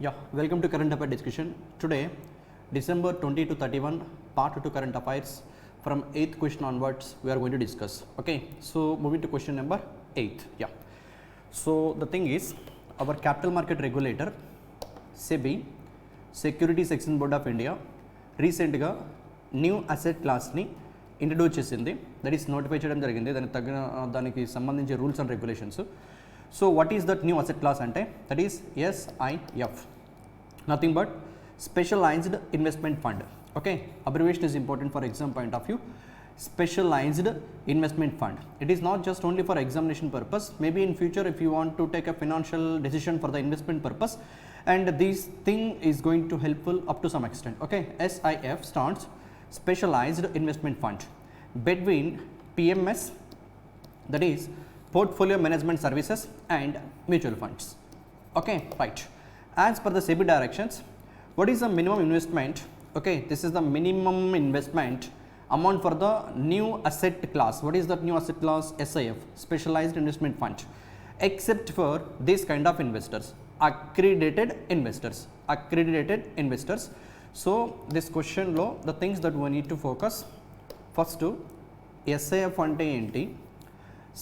Yeah, welcome to current affair discussion. Today, December 20 to 31, part 2 current affairs from 8th question onwards we are going to discuss. Okay, so moving to question number 8. Yeah, so the thing is our capital market regulator SEBI, Securities Exchange Board of India, రీసెంట్గా new asset క్లాస్ని introduce చేసింది. That is notify చేయడం జరిగింది. దానికి సంబంధించి rules and regulations. So what is that new asset class అంటే that is SIF, nothing but specialized investment fund. Okay, abbreviation is important for exam point of view. Specialized investment fund. It is not just only for examination purpose. Maybe in future if you want to take a financial decision for the investment purpose, and this thing is going to helpful up to some extent. Okay, SIF stands Specialized Investment Fund between PMS, that is Portfolio Management Services, and mutual funds. Okay, right. As per the SEBI directions, what is the minimum investment? Okay, this is the minimum investment amount for the new asset class. What is that new asset class? SIF, Specialized Investment Fund, except for this kind of investors, accredited investors. So this question lo the things that we need to focus first, SIF ante enti,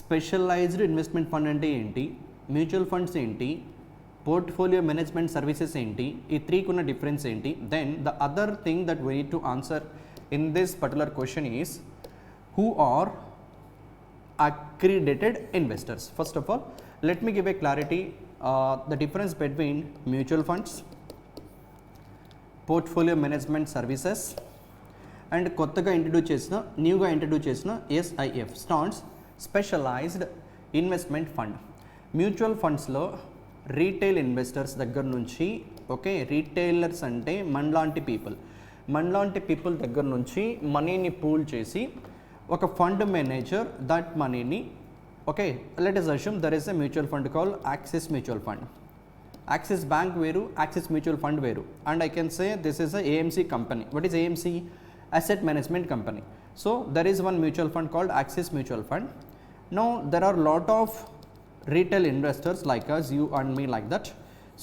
Specialized Investment Fund ante enti, mutual funds enti, portfolio management services enti, ee three kuna difference enti. Then the other thing that we need to answer in this particular question is who are accredited investors. First of all, let me give a clarity the difference between mutual funds, portfolio management services, and కొత్తగా introduce చేసిన న్యూగా introduce చేసిన SIF stands specialized investment fund. Mutual ఫండ్స్లో retail investors దగ్గర నుంచి, okay, retailers అంటే మనలాంటి people దగ్గర నుంచి మనీని పూల్ చేసి ఒక ఫండ్ మేనేజర్ దట్ మనీని, okay, let us assume there is a mutual fund called Axis Mutual Fund. Axis Bank వేరు, Axis Mutual Fund వేరు, and I can say this is a AMC company. What is AMC? Asset Management Company. So there is one mutual fund called Axis Mutual Fund. Now there are lot of retail investors like us, you and me, like that.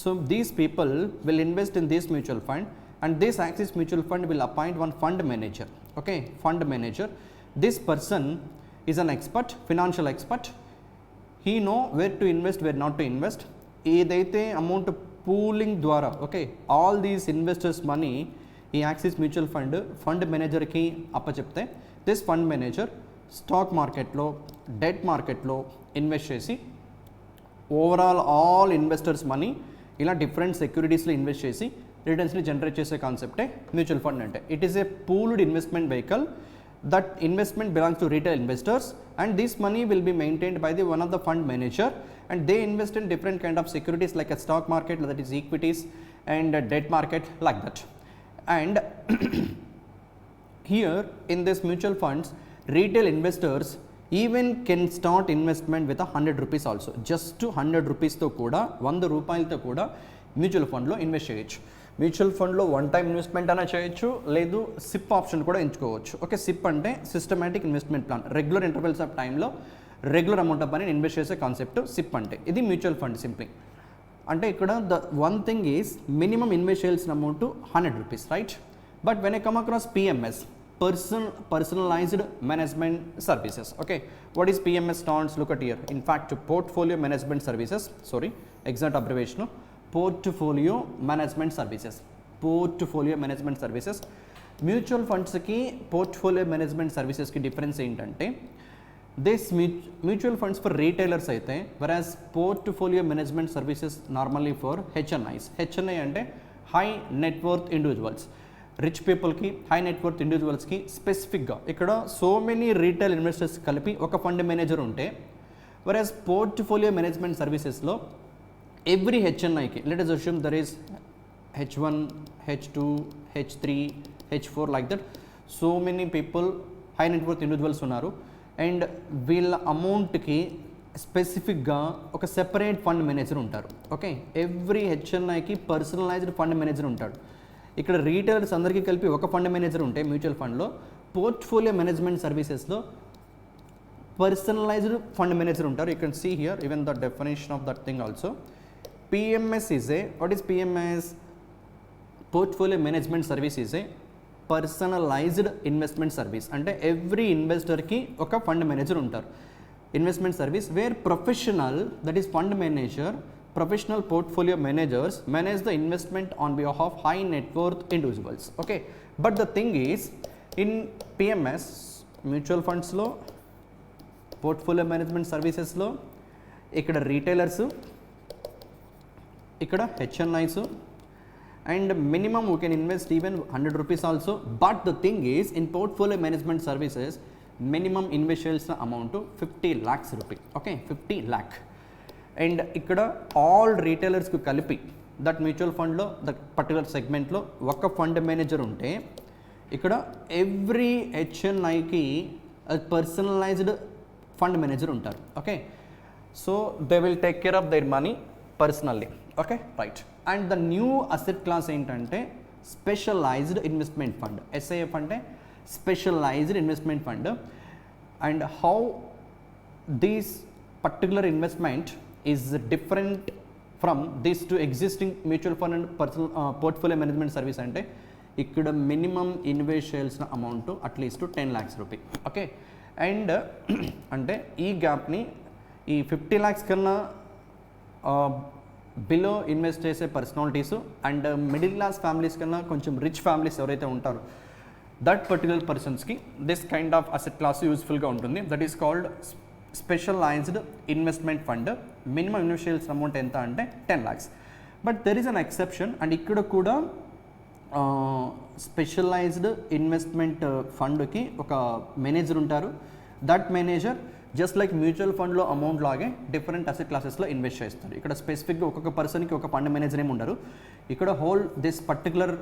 So these people will invest in this mutual fund, and this Axis Mutual Fund will appoint one fund manager. Okay, fund manager. This person is an expert, financial expert. He know where to invest, where not to invest. ఏదైతే amount pooling ద్వారా, okay, all these investors money ఈ axis mutual fund మేనేజర్కి అప్పచెప్తే this fund manager stock మార్కెట్లో, debt మార్కెట్లో invest చేసి overall all investors money ఇలా different సెక్యూరిటీస్లో invest చేసి రిటర్న్స్ని జనరేట్ చేసే కాన్సెప్టే మ్యూచువల్ ఫండ్ అంటే. It is a pooled investment vehicle. That investment belongs to retail investors, and this money will be maintained by the one of the fund manager, and they invest in different kind of securities like a stock market, that is equities, and a debt market, like that. And here in this mutual funds, retail investors even can start investment with 100 rupees also. Just 100 rupees తో కూడా, 100 రూపాయలతో కూడా mutual ఫండ్లో invest చేయొచ్చు. Mutual ఫండ్లో one time investment అయినా చేయొచ్చు, లేదు సిప్ ఆప్షన్ కూడా ఎంచుకోవచ్చు. ఓకే, సిప్ అంటే systematic investment plan, regular intervals of టైంలో regular amount of money invest చేసే కాన్సెప్ట్ సిప్ అంటే. ఇది మ్యూచువల్ ఫండ్ సింప్లీ. అంటే ఇక్కడ the one thing is minimum invest చేయాల్సిన amount 100 rupees, right? But when I come across PMS, personalized management services. Okay, what is PMS stands? Look at here. In fact, portfolio management services, sorry, exact abbreviation, portfolio management services. Mutual ఫండ్స్కి portfolio management సర్వీసెస్కి difference ఏంటంటే, this mutual funds for retailers అయితే, whereas portfolio management services normally for HNIs. HNI అంటే high net worth individuals, rich పీపుల్కి, high net worth ఇండివిజువల్స్కి స్పెసిఫిక్గా. ఇక్కడ so many retail investors కలిపి ఒక ఫండ్ మేనేజర్ ఉంటే, వెరాజ్ పోర్ట్ఫోలియో మేనేజ్మెంట్ సర్వీసెస్లో every HNIకి, let us assume there is H1, H2, H3, H4, like that. So many people, high net worth individuals ఉన్నారు, అండ్ వీళ్ళ అమౌంట్కి స్పెసిఫిక్గా ఒక సెపరేట్ ఫండ్ మేనేజర్ ఉంటారు. ఓకే, ఎవ్రీ HNIకి పర్సనలైజ్డ్ ఫండ్ మేనేజర్ ఉంటాడు. ఇక్కడ రీటైలర్స్ అందరికీ కలిపి ఒక ఫండ్ మేనేజర్ ఉంటే మ్యూచువల్ ఫండ్లో, పోర్ట్ఫోలియో మేనేజ్మెంట్ సర్వీసెస్లో personalized fund manager ఉంటారు. You can see here even the definition of that thing also. PMS is a, what is PMS? Portfolio Management Service is a personalized investment service. అంటే every ఇన్వెస్టర్కి ఒక fund manager ఉంటారు. Investment service where professional, that is fund manager, professional portfolio managers manage the investment on behalf of high net worth individuals. Okay, but the thing is in PMS mutual ఫండ్స్లో, portfolio management సర్వీసెస్లో ఇక్కడ retailers, ఇక్కడ HNIs, and minimum you can invest even 100 rupees also. But the thing is, in portfolio management services, minimum investment amount to 50 lakhs rupee. Okay, 50 lakh. And ikkada all retailers ku kalipi that mutual fund lo, that particular segment lo oka fund manager unte, ikkada every HNI ki a personalized fund manager ఉంటారు. Okay, so they will take care of their money personally. Okay, right. And the new asset class ఏంటంటే specialized investment fund. SIF అంటే specialised investment fund. And how this particular investment is different from this to existing mutual fund and personal portfolio management service అంటే ఇక్కడ minimum invest చేయాల్సిన amount at least 10 lakhs rupee. Okay, and అంటే ఈ గ్యాప్ని ఈ 50 lakhs కన్నా below invest చేసే personalities and middle class families కన్నా కొంచెం రిచ్ ఫ్యామిలీస్ ఎవరైతే ఉంటారో దట్ పర్టికులర్ పర్సన్స్కి this kind of asset class యూస్ఫుల్గా ఉంటుంది. That is called specialized investment fund. Minimum invest చేయాల్సిన అమౌంట్ ఎంత అంటే 10 lakhs. But there is an exception. And ఇక్కడ కూడా స్పెషలైజ్డ్ ఇన్వెస్ట్మెంట్ ఫండ్కి ఒక మేనేజర్ ఉంటారు. That manager just like mutual ఫండ్లో అమౌంట్ లాగే డిఫరెంట్ అసెట్ క్లాసెస్లో ఇన్వెస్ట్ చేస్తారు. ఇక్కడ స్పెసిఫిక్గా ఒక్కొక్క పర్సన్కి ఒక ఫండ్ మేనేజర్ ఏమి ఉండరు. ఇక్కడ whole this particular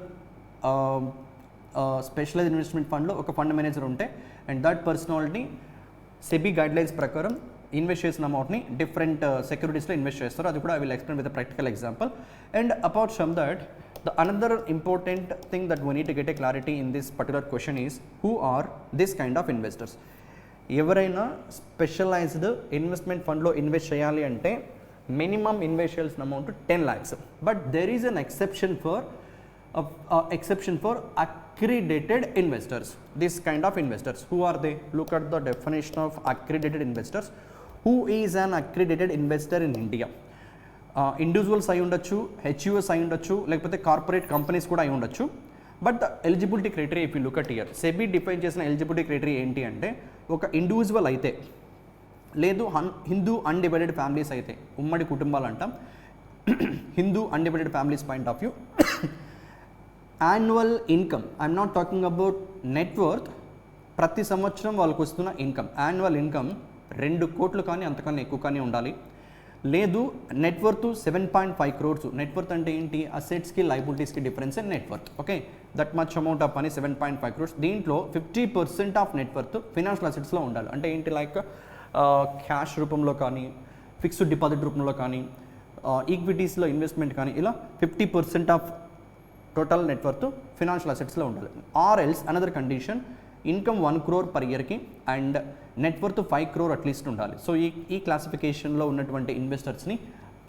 specialize investment ఫండ్లో ఒక ఫండ్ మేనేజర్ ఉంటే and that personality SEBI guidelines ప్రకారం ఇన్వెస్ట్ చేసిన అమౌంట్ని డిఫరెంట్ సెక్యూరిటీస్లో ఇన్వెస్ట్ చేస్తారు. అది కూడా I will explain with practical example. And apart from that, the another important thing that we need to get a clarity in this particular question is who are this kind of investors. ఎవరైనా specialised investment ఫండ్లో invest చేయాలి అంటే minimum invest చేయాల్సిన amount 10 lakhs. But there is an exception for accredited investors. This kind of investors, who are they? Look at the definition of accredited investors. Who is an accredited investor in India? Individuals అయి ఉండొచ్చు, HUS అయి ఉండొచ్చు, లేకపోతే corporate companies కూడా అయి ఉండొచ్చు. But the eligibility criteria if you look at here, SEBI define చేసిన eligibility criteria ఏంటి అంటే ఒక ఇండివిజువల్ అయితే, లేదు హిందూ అన్డివైడెడ్ ఫ్యామిలీస్ అయితే, ఉమ్మడి కుటుంబాలు అంటాం, Hindu undivided families point of view, annual income, I'm not talking about net worth, ప్రతి సంవత్సరం వాళ్ళకు వస్తున్న ఇన్కమ్, యాన్యువల్ ఇన్కమ్ 2 కోట్లు కానీ అంతకన్నా ఎక్కువ కానీ ఉండాలి. లేదు నెట్వర్త్ 7.5 crores. నెట్వర్త్ అంటే ఏంటి? అసెట్స్కి లైబిలిటీస్కి difference in net worth. Okay, that much amount of money 7.5 crores. దీంట్లో 50% ఆఫ్ నెట్వర్త్ ఫినాన్షియల్ అసెట్స్లో ఉండాలి. అంటే ఏంటి? లైక్ క్యాష్ రూపంలో కానీ, ఫిక్స్డ్ డిపాజిట్ రూపంలో కానీ, ఈక్విటీస్లో ఇన్వెస్ట్మెంట్ కానీ, ఇలా 50% ఆఫ్ టోటల్ నెట్వర్త్ ఫినాన్షియల్ అసెట్స్లో ఉండాలి. Or else another condition, income 1 crore per ఇయర్కి అండ్ నెట్వర్త్ 5 crore అట్లీస్ట్ ఉండాలి. సో ఈ క్లాసిఫికేషన్లో ఉన్నటువంటి ఇన్వెస్టర్స్ని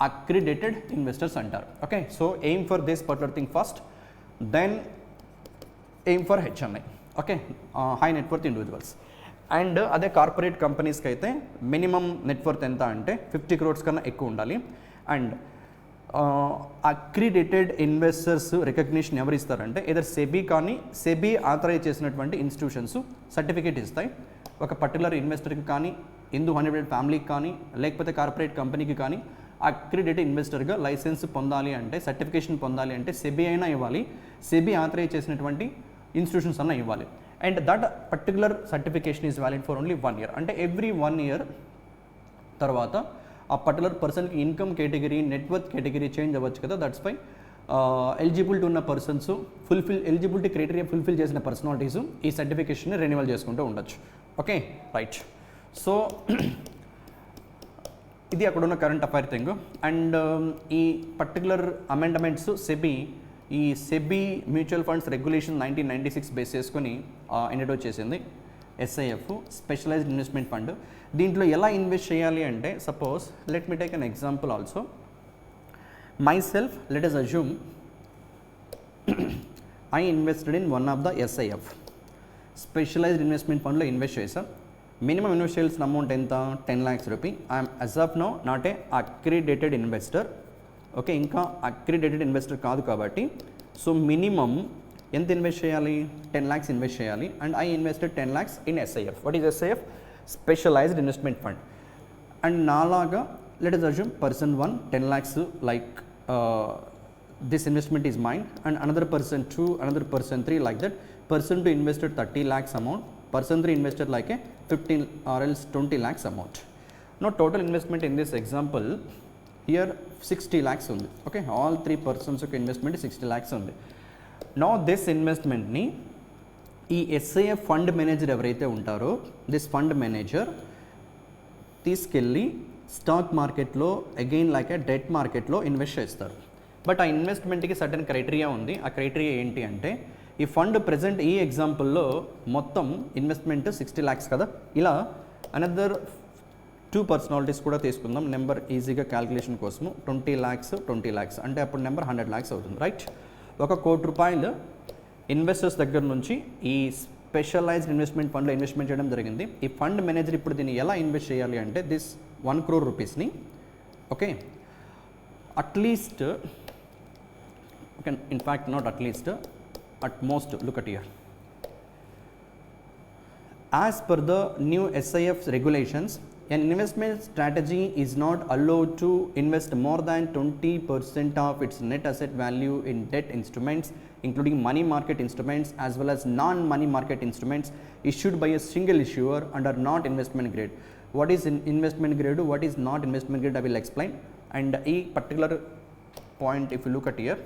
అక్రిడేటెడ్ ఇన్వెస్టర్స్ అంటారు. Okay, so aim for this particular thing first, then aim for HNI. ఓకే, హై నెట్వర్త్ ఇండివిజువల్స్. అండ్ అదే కార్పొరేట్ కంపెనీస్కి అయితే మినిమం నెట్వర్త్ ఎంత అంటే 50 crores కన్నా ఎక్కువ ఉండాలి. అండ్ అక్రిడేటెడ్ ఇన్వెస్టర్స్ రికగ్నిషన్ ఎవరు ఇస్తారంటే ఏదర్ సెబీ కానీ, సెబీ ఆథరైజ్ చేసినటువంటి ఇన్స్టిట్యూషన్స్ సర్టిఫికేట్ ఇస్తాయి. ఒక పర్టికులర్ ఇన్వెస్టర్కి కానీ, హిందూ అన్డివైడెడ్ ఫ్యామిలీకి కానీ, లేకపోతే కార్పొరేట్ కంపెనీకి కానీ అక్రిడేటెడ్ ఇన్వెస్టర్గా లైసెన్స్ పొందాలి అంటే, సర్టిఫికేషన్ పొందాలి అంటే సెబీ అయినా ఇవ్వాలి, సెబీ ఆథరైజ్ చేసినటువంటి ఇన్స్టిట్యూషన్స్ అన్నా ఇవ్వాలి. And that particular certification is valid for only 1 year. అంటే ఎవ్రీ 1 year తర్వాత ఆ పర్టికులర్ పర్సన్కి income category, net worth category change అవ్వచ్చు కదా. దట్స్ వై ఎలిజిబిలిటీ ఉన్న పర్సన్స్, ఎలిజిబిలిటీ క్రైటీరియా ఫుల్ఫిల్ చేసిన పర్సనాలిటీస్ ఈ సర్టిఫికేషన్ని రెన్యువల్ చేసుకుంటూ ఉండొచ్చు. Okay, right. సో ఇది అక్కడ ఉన్న కరెంట్ అఫైర్ థింగ్. అండ్ ఈ పర్టికులర్ అమెండ్మెంట్స్ ఈ SEBI mutual funds regulation 1996 base చేసుకొని ఇంట్రడ్యూస్ చేసింది SIF, స్పెషలైజ్డ్ ఇన్వెస్ట్మెంట్ ఫండ్. దీంట్లో ఎలా ఇన్వెస్ట్ చేయాలి అంటే, suppose let me take an example also. myself, let us assume I invested in one of the SIF, specialized investment ఫండ్లో invest చేశాను. Minimum invest చేయాల్సిన amount ఎంత? 10 lakhs rupee. I'm as of now not a accredited investor. Okay, ఇంకా accredited investor కాదు కాబట్టి so minimum ఎంత invest చేయాలి? 10 lakhs invest చేయాలి. And I invested 10 lakhs in SIF. What is SIF? Specialized investment fund. And నాలాగా let us assume person 1 10 lakhs like this investment is mine, and another person 2, another person 3, like that. Person 2 invested 30 lakhs amount, person 3 invested like a 15 or else 20 lakhs amount. Now total investment in this example here 60 lakhs undi. Okay, all 3 persons యొక్క investment 60 lakhs ఉంది. Now this investment ni ఈ SIF fund manager ఎవరైతే ఉంటారో this fund manager తీసుకెళ్ళి stock మార్కెట్లో again like ఏ debt మార్కెట్లో invest చేస్తారు. But ఆ ఇన్వెస్ట్మెంట్కి సర్టన్ క్రైటీరియా ఉంది. ఆ క్రైటీరియా ఏంటి అంటే ఈ ఫండ్ ప్రజెంట్ ఈ ఎగ్జాంపుల్లో మొత్తం ఇన్వెస్ట్మెంట్ 60 lakhs కదా. ఇలా అనదర్ 2 పర్సనాలిటీస్ కూడా తీసుకుందాం నెంబర్ ఈజీగా క్యాలిక్యులేషన్ కోసము. 20 lakhs అంటే అప్పుడు నెంబర్ 100 lakhs అవుతుంది, రైట్. 1 కోటి రూపాయలు ఇన్వెస్టర్స్ దగ్గర నుంచి ఈ స్పెషలైజ్డ్ ఇన్వెస్ట్మెంట్ ఫండ్లో ఇన్వెస్ట్మెంట్ చేయడం జరిగింది. ఈ ఫండ్ మేనేజర్ ఇప్పుడు దీన్ని ఎలా ఇన్వెస్ట్ చేయాలి అంటే దిస్ 1 crore రూపీస్ని okay at least okay in fact not at least at most, look at here. As per the new SIF regulations, an investment strategy is not allowed to invest more than 20% of its net asset value in debt instruments, including money market instruments as well as non-money market instruments issued by a single issuer and are not investment grade. What is investment grade? What is not investment grade? I will explain. And a particular point, if you look at here,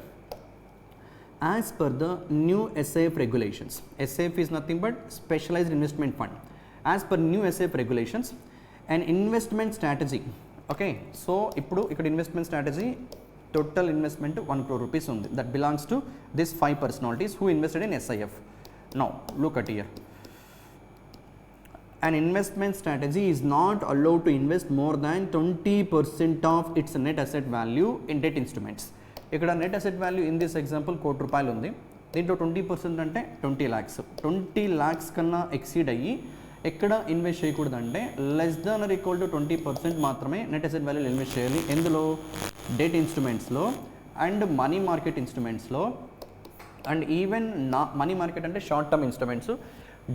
as per the new SIF regulations, SIF is nothing but specialized investment fund. As per new SIF regulations, an investment strategy, okay, so ippudu ikkada investment strategy total investment 1 crore rupees undi, that belongs to this 5 personalities who invested in SIF. Now look at here, an investment strategy is not allowed to invest more than 20% of its net asset value in debt instruments. ఇక్కడ net asset value in this example 1 కోటి రూపాయలు ఉంది. దీంట్లో 20% అంటే 20 lakhs. 20 lakhs కన్నా exceed అయ్యి ఎక్కడ invest చేయకూడదంటే less than or equal to 20% మాత్రమే నెట్ అసెట్ వాల్యూలో ఇన్వెస్ట్ చేయాలి. ఎందులో? డెట్ ఇన్స్ట్రుమెంట్స్లో అండ్ మనీ మార్కెట్ ఇన్స్ట్రుమెంట్స్లో. అండ్ ఈవెన్ మనీ మార్కెట్ అంటే short term instruments.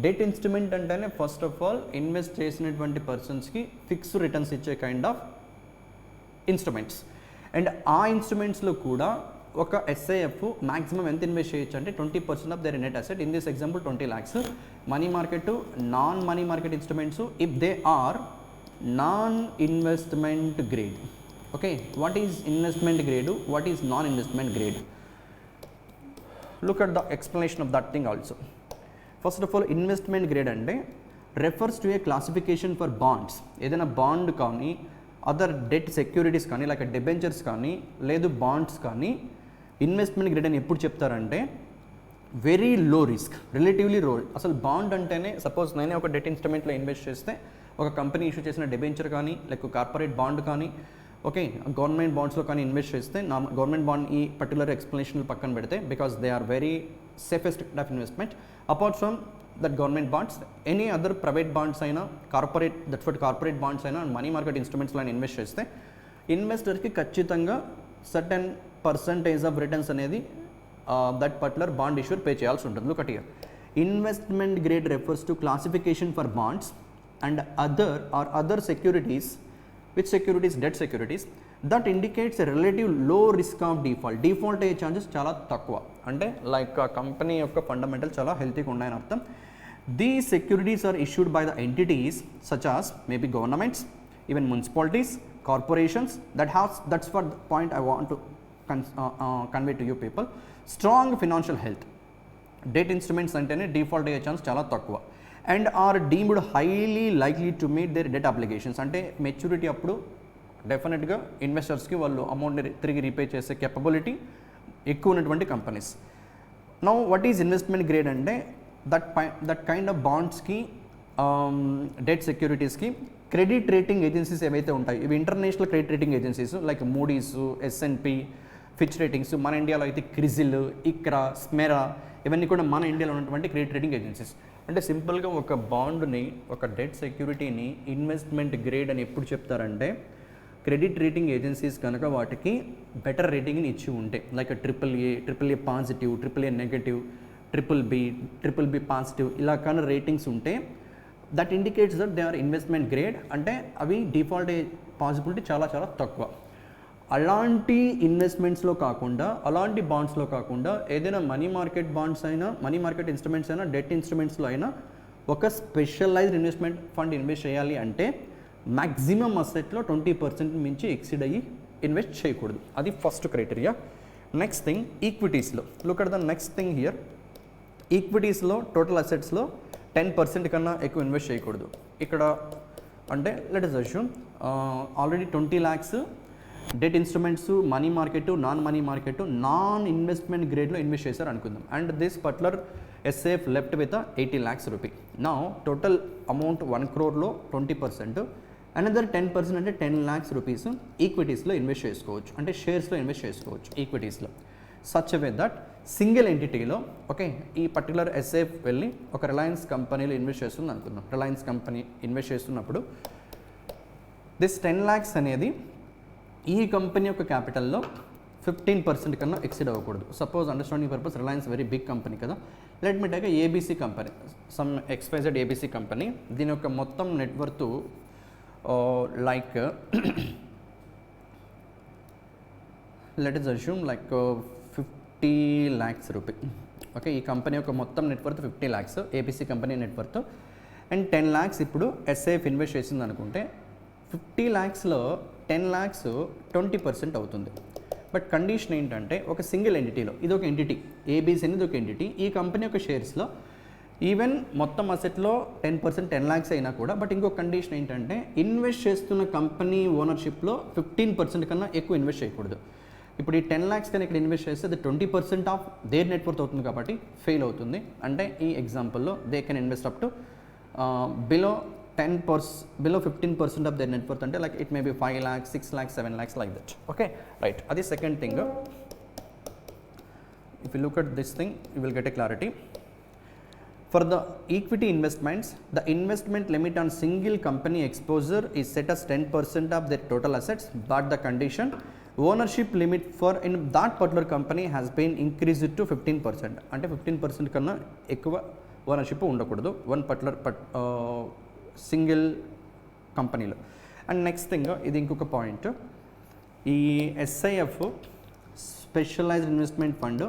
Debt instrument అంటేనే ఫస్ట్ ఆఫ్ ఆల్ ఇన్వెస్ట్ చేసినటువంటి పర్సన్స్కి ఫిక్స్డ్ రిటర్న్స్ ఇచ్చే కైండ్ ఆఫ్ ఇన్స్ట్రుమెంట్స్. అండ్ ఆ ఇన్స్ట్రుమెంట్స్లో కూడా ఒక SIF మ్యాక్సిమం ఎంత ఇన్వెస్ట్ చేయొచ్చు అంటే 20% of their net asset. In this example 20 lakhs. Money market, non money market instruments if they are non investment grade. Okay, what is investment grade? What is non investment grade? Look at the explanation of that thing also. First of all investment grade అంటే refers to a classification for bonds. ఏదైనా bond కానీ other debt securities కానీ like debentures కానీ లేదు bonds కానీ investment grade అని ఎప్పుడు చెప్తారంటే వెరీ లో రిస్క్, రిలేటివ్లీ లో. అసలు బాండ్ అంటేనే సపోజ్ నేనే ఒక డెట్ ఇన్స్ట్రుమెంట్లో ఇన్వెస్ట్ చేస్తే ఒక కంపెనీ ఇష్యూ చేసిన డిబెంచర్ కానీ లేక కార్పొరేట్ బాండ్ కానీ ఓకే గవర్నమెంట్ బాండ్స్లో కానీ ఇన్వెస్ట్ చేస్తే నా గవర్నమెంట్ బాండ్ ఈ పర్టికులర్ ఎక్స్ప్లెనేషన్ పక్కన పెడితే because they are very safest of investment apart from that government bonds, any other private bonds అయినా corporate that's what corporate bonds అయినా మనీ మార్కెట్ ఇన్స్ట్రుమెంట్స్లో ఇన్వెస్ట్ చేస్తే ఇన్వెస్టర్కి ఖచ్చితంగా సర్టెన్ పర్సంటేజ్ ఆఫ్ రిటర్న్స్ అనేది that particular bond issuer pay చేయాల్సి ఉంటుంది. Look at here, investment grade refers to classification for bonds and other securities. Which securities? Debt securities that indicates a relative లో risk of default. Default అయ్యే chances చాలా తక్కువ, అంటే like ఆ company యొక్క fundamental చాలా హెల్తీగా ఉన్నాయని అర్థం. These securities are issued by the entities such as maybe governments, even municipalities, corporations. That's what the point I want to convey to you people. Strong financial health. Debt instruments అంటేనే default అయ్యే chance చాలా తక్కువ. And are deemed highly likely to meet their debt applications. అంటే maturity అప్పుడు డెఫినెట్గా ఇన్వెస్టర్స్కి వాళ్ళు అమౌంట్ని తిరిగి రీపే చేసే కెపబిలిటీ ఎక్కువ ఉన్నటువంటి companies. Now what is investment grade అంటే దట్ కైండ్ ఆఫ్ బాండ్స్కి డెట్ సెక్యూరిటీస్కి క్రెడిట్ రేటింగ్ ఏజెన్సీస్ ఏవైతే ఉంటాయి ఇవి international credit rating agencies like Moody's, S&P, Fitch ratings, మన ఇండియాలో అయితే క్రిజిల్, ఇక్రా, స్మెరా, ఇవన్నీ కూడా మన ఇండియాలో ఉన్నటువంటి క్రెడిట్ రేటింగ్ ఏజెన్సీస్. అంటే సింపుల్గా ఒక బాండ్ని, ఒక డెట్ సెక్యూరిటీని ఇన్వెస్ట్మెంట్ గ్రేడ్ అని ఎప్పుడు చెప్తారంటే క్రెడిట్ రేటింగ్ ఏజెన్సీస్ కనుక వాటికి బెటర్ రేటింగ్ని ఇచ్చి ఉంటే, like triple A positive, triple A negative, triple B positive, ఇలా కానీ రేటింగ్స్ ఉంటే that indicates that they are investment grade. అంటే అవి డిఫాల్ట్ పాసిబిలిటీ చాలా చాలా తక్కువ. అలాంటి ఇన్వెస్ట్మెంట్స్లో కాకుండా, అలాంటి బాండ్స్లో కాకుండా ఏదైనా మనీ మార్కెట్ బాండ్స్ అయినా, మనీ మార్కెట్ ఇన్స్ట్రుమెంట్స్ అయినా, డెట్ ఇన్స్ట్రుమెంట్స్లో అయినా ఒక స్పెషలైజ్డ్ ఇన్వెస్ట్మెంట్ ఫండ్ ఇన్వెస్ట్ చేయాలి అంటే మ్యాక్సిమం అసెట్లో 20% మించి ఎక్సీడ్ అయ్యి ఇన్వెస్ట్ చేయకూడదు. అది ఫస్ట్ క్రైటీరియా. నెక్స్ట్ థింగ్ ఈక్విటీస్లో, look at the next thing here. ఈక్విటీస్లో టోటల్ అసెట్స్లో 10% కన్నా ఎక్కువ ఇన్వెస్ట్ చేయకూడదు. ఇక్కడ అంటే let us assume already 20 lakhs debt instruments, money market, non money market, non investment గ్రేడ్లో ఇన్వెస్ట్ చేశారు అనుకుందాం. And this particular SAF left with 80 lakhs rupee. నా టోటల్ అమౌంట్ 1 crore 20%, అనదర్ 10% అంటే 10 lakhs రూపీస్ ఈక్విటీస్లో ఇన్వెస్ట్ చేసుకోవచ్చు, అంటే షేర్స్లో ఇన్వెస్ట్ చేసుకోవచ్చు ఈక్విటీస్లో. సచ్ వే దట్ సింగిల్ ఎంటిటీలో, ఓకే, ఈ పర్టికులర్ ఎస్ఏఎఫ్ వెళ్ళి ఒక రిలయన్స్ కంపెనీలో ఇన్వెస్ట్ చేస్తుంది అనుకుందాం. రిలయన్స్ కంపెనీ ఇన్వెస్ట్ చేస్తున్నప్పుడు దిస్ 10 lakhs అనేది ఈ కంపెనీ యొక్క క్యాపిటల్లో 15% కన్నా ఎక్సీడ్ అవ్వకూడదు. Suppose understanding purpose Reliance very big company కదా, let me take ABC company, some XYZ ABC company. దీని యొక్క మొత్తం net worth like let us assume like 50 lakhs rupee. Okay, ఈ కంపెనీ యొక్క మొత్తం net worth 50 lakhs, ABC company net worth. And 10 lakhs ఇప్పుడు SIF invest చేసింది అనుకుంటే 50 lakhsలో 10 lakhs 20% అవుతుంది. బట్ కండిషన్ ఏంటంటే ఒక సింగిల్ ఎంటిటీలో, ఇది ఒక ఎంటిటీ, ఏబీసీ అనేది ఒక ఎంటిటీ, ఈ కంపెనీ యొక్క షేర్స్లో ఈవెన్ మొత్తం అసెట్లో 10% 10 lakhs అయినా కూడా, బట్ ఇంకొక కండిషన్ ఏంటంటే ఇన్వెస్ట్ చేస్తున్న కంపెనీ ఓనర్షిప్లో 15% కన్నా ఎక్కువ ఇన్వెస్ట్ చేయకూడదు. ఇప్పుడు ఈ 10 lakhs కానీ ఇక్కడ ఇన్వెస్ట్ చేస్తే అది 20% ఆఫ్ దేర్ నెట్వర్త్ అవుతుంది కాబట్టి ఫెయిల్ అవుతుంది. అంటే ఈ ఎగ్జాంపుల్లో they can invest up to below 15% of their net worth, అంటే like it may be 5 lakhs, 6 lakhs, 7 lakhs like that. Okay, right. Adi second thing. If you look at this thing, you will get a clarity. For the equity investments, the investment limit on single company exposure is set as 10% of their total assets, but the condition ownership limit for in that particular company has been increased to 15%. అంటే 15% కన్నా ఎక్కువ ownership ఉండకూడదు one particular single కంపెనీలో. And next thing, ఇది ఇంకొక point, ఈ SIF specialised investment fund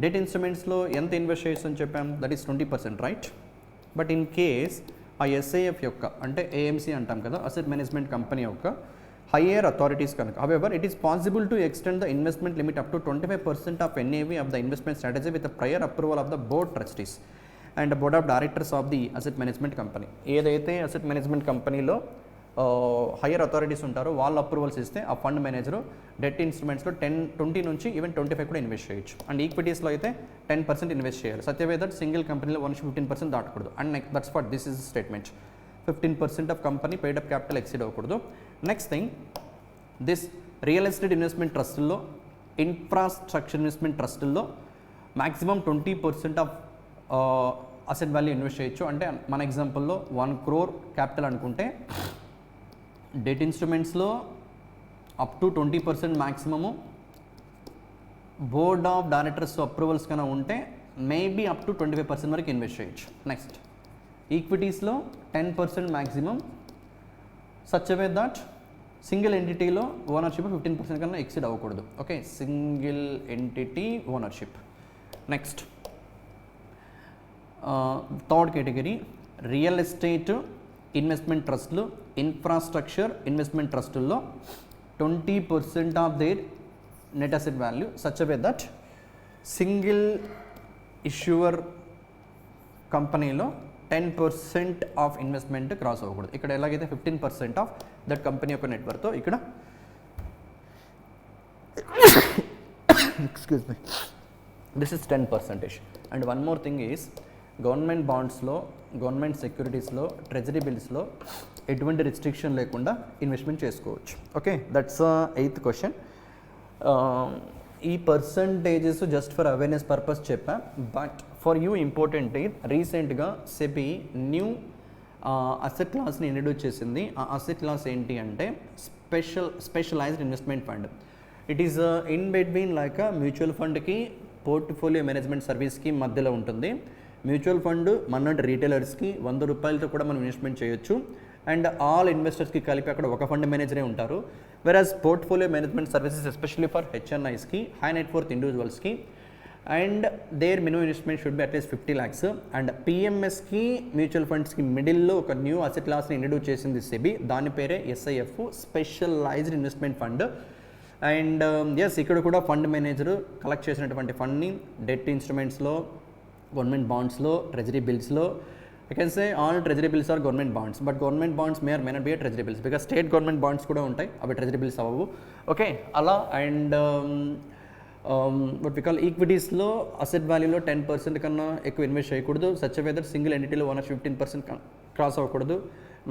debt ఇన్స్ట్రుమెంట్స్లో ఎంత ఇన్వెస్ట్ చేయొచ్చు అని చెప్పాం, that is 20%, right? But in case ఆ ఎస్ఐఎఫ్ యొక్క, అంటే ఏఎంసీ అంటాం కదా, అసెట్ మేనేజ్మెంట్ కంపెనీ యొక్క higher authorities కనుక, however it is possible to extend the investment limit up to 25% of NAV of the investment strategy with the prior approval of the board trustees and the board of directors of the asset management company. ఏదైతే asset management కంపెనీలో higher authorities ఉంటారో వాళ్ళ approvals ఇస్తే ఆ fund manager debt ఇన్స్ట్రుమెంట్స్లో 20 నుంచి even 25 కూడా invest చేయొచ్చు. And ఈక్విటీస్లో అయితే 10% ఇన్వెస్ట్ చేయాలి. సత్యవే దట్ సింగిల్ కంపెనీలో 15% దాటకూడదు. And that's what this is statement. 15% of company paid up capital exceed అవ్వకూడదు. Next thing, this real estate investment ట్రస్టుల్లో, ఇన్ఫ్రాస్ట్రక్చర్ ఇన్వెస్ట్మెంట్ ట్రస్టుల్లో maximum 20% of asset value invest చేయొచ్చు. అంటే మన ఎగ్జాంపుల్లో 1 crore క్యాపిటల్ అనుకుంటే డెట్ ఇన్స్ట్రుమెంట్స్లో up to 20% maximum, board of directors approvals కన్నా ఉంటే మేబీ అప్ టు 25% వరకు ఇన్వెస్ట్ చేయొచ్చు. నెక్స్ట్ ఈక్విటీస్లో 10% maximum, such way that single ఎంటిటీలో ownership 15% కన్నా ఎక్సీడ్ అవ్వకూడదు. Okay, single entity ownership. Next third category, real estate investment ట్రస్టులు, ఇన్ఫ్రాస్ట్రక్చర్ ఇన్వెస్ట్మెంట్ ట్రస్టుల్లో 20% of their net asset value, such way that single issuer కంపెనీలో 10% of investment cross అవ్వకూడదు. ఇక్కడ ఎలాగైతే 15% of that company యొక్క net worth, ఇక్కడ excuse me, this is 10%. And one more thing is, government బాండ్స్లో, government సెక్యూరిటీస్లో, ట్రెజరీ బిల్స్లో ఎటువంటి రిస్ట్రిక్షన్ లేకుండా ఇన్వెస్ట్మెంట్ చేసుకోవచ్చు. Okay, that's 8th question. ఈ percentages just for awareness purpose చెప్పా, బట్ ఫర్ యూ ఇంపార్టెంట్ రీసెంట్గా సెబీ న్యూ అసెట్ క్లాస్ని ఇంట్రడ్యూస్ చేసింది. ఆ అసెట్ క్లాస్ ఏంటి అంటే specialised investment fund. It is in between like mutual ఫండ్కి పోర్ట్ఫోలియో మేనేజ్మెంట్ సర్వీస్కి మధ్యలో ఉంటుంది. మ్యూచువల్ ఫండ్ మన్నటి రీటైలర్స్కి 100 రూపాయలతో కూడా మనం ఇన్వెస్ట్మెంట్ చేయొచ్చు, అండ్ ఆల్ ఇన్వెస్టర్స్కి కలిపి అక్కడ ఒక ఫండ్ మేనేజరే ఉంటారు. Whereas portfolio management services especially for హెచ్ఎన్ఐస్కి, హై నెట్వర్త్ ఇండివిజువల్స్కి, and their minimum investment should be at least 50 lakhs. And పిఎంఎస్కి మ్యూచువల్ ఫండ్స్కి మిడిల్లో ఒక న్యూ అసెట్ క్లాస్ని ఇంట్రడ్యూస్ చేసింది సెబీ. దాని పేరే SIF, specialised investment fund. And yes, ఇక్కడ కూడా ఫండ్ మేనేజర్ కలెక్ట్ చేసినటువంటి ఫండ్ని డెట్ ఇన్స్ట్రుమెంట్స్లో, గవర్నమెంట్ బాండ్స్లో, ట్రెజరీ బిల్స్లో, I can say all treasury bills are government bonds, but government bonds may or may not be a treasury bills, because state government bonds కూడా ఉంటాయి, అవి treasury bills అవ్వవు. Okay, అలా. అండ్ what we call ఈక్విటీస్లో asset వాల్యూలో 10% కన్నా ఎక్కువ invest చేయకూడదు. సచ్ వెదర్ సింగిల్ ఎంటిటీలో 15% క్రాస్ అవ్వకూడదు.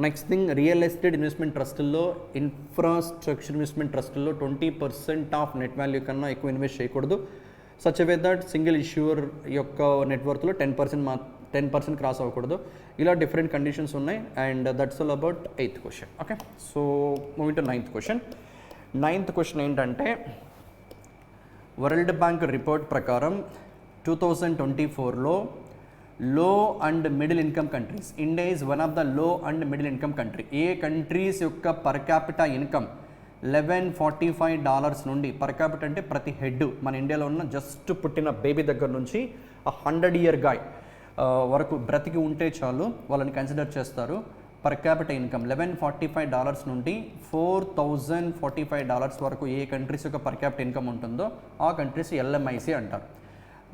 Next thing, real estate investment ట్రస్టుల్లో, ఇన్ఫ్రాస్ట్రక్చర్ ఇన్వెస్ట్మెంట్ ట్రస్టుల్లో 20% ఆఫ్ నెట్ వాల్యూ కన్నా ఎక్కువ ఇన్వెస్ట్ చేయకూడదు. Such way that single issuer యొక్క నెట్వర్త్లో 10% క్రాస్ అవ్వకూడదు. ఇలా డిఫరెంట్ కండిషన్స్ ఉన్నాయి. And that's all about 8th question. Okay, so moving to 9th question. 9th question ఏంటంటే, వరల్డ్ బ్యాంక్ రిపోర్ట్ ప్రకారం 2024లో low and middle income countries, India is one of the low and middle income country. A countries యొక్క per capita income $1145 నుండి, per capita అంటే ప్రతి head, మన ఇండియాలో ఉన్న జస్ట్ పుట్టిన బేబీ దగ్గర నుంచి 100-year గాయ్ వరకు బ్రతికి ఉంటే చాలు, వాళ్ళని కన్సిడర్ చేస్తారు. పర్ క్యాపిటల్ ఇన్కమ్ $1145 నుండి $4045 వరకు ఏ కంట్రీస్ యొక్క పర్ క్యాపిటల్ ఇన్కమ్ ఉంటుందో ఆ కంట్రీస్ ఎల్ఎంఐసి అంటారు.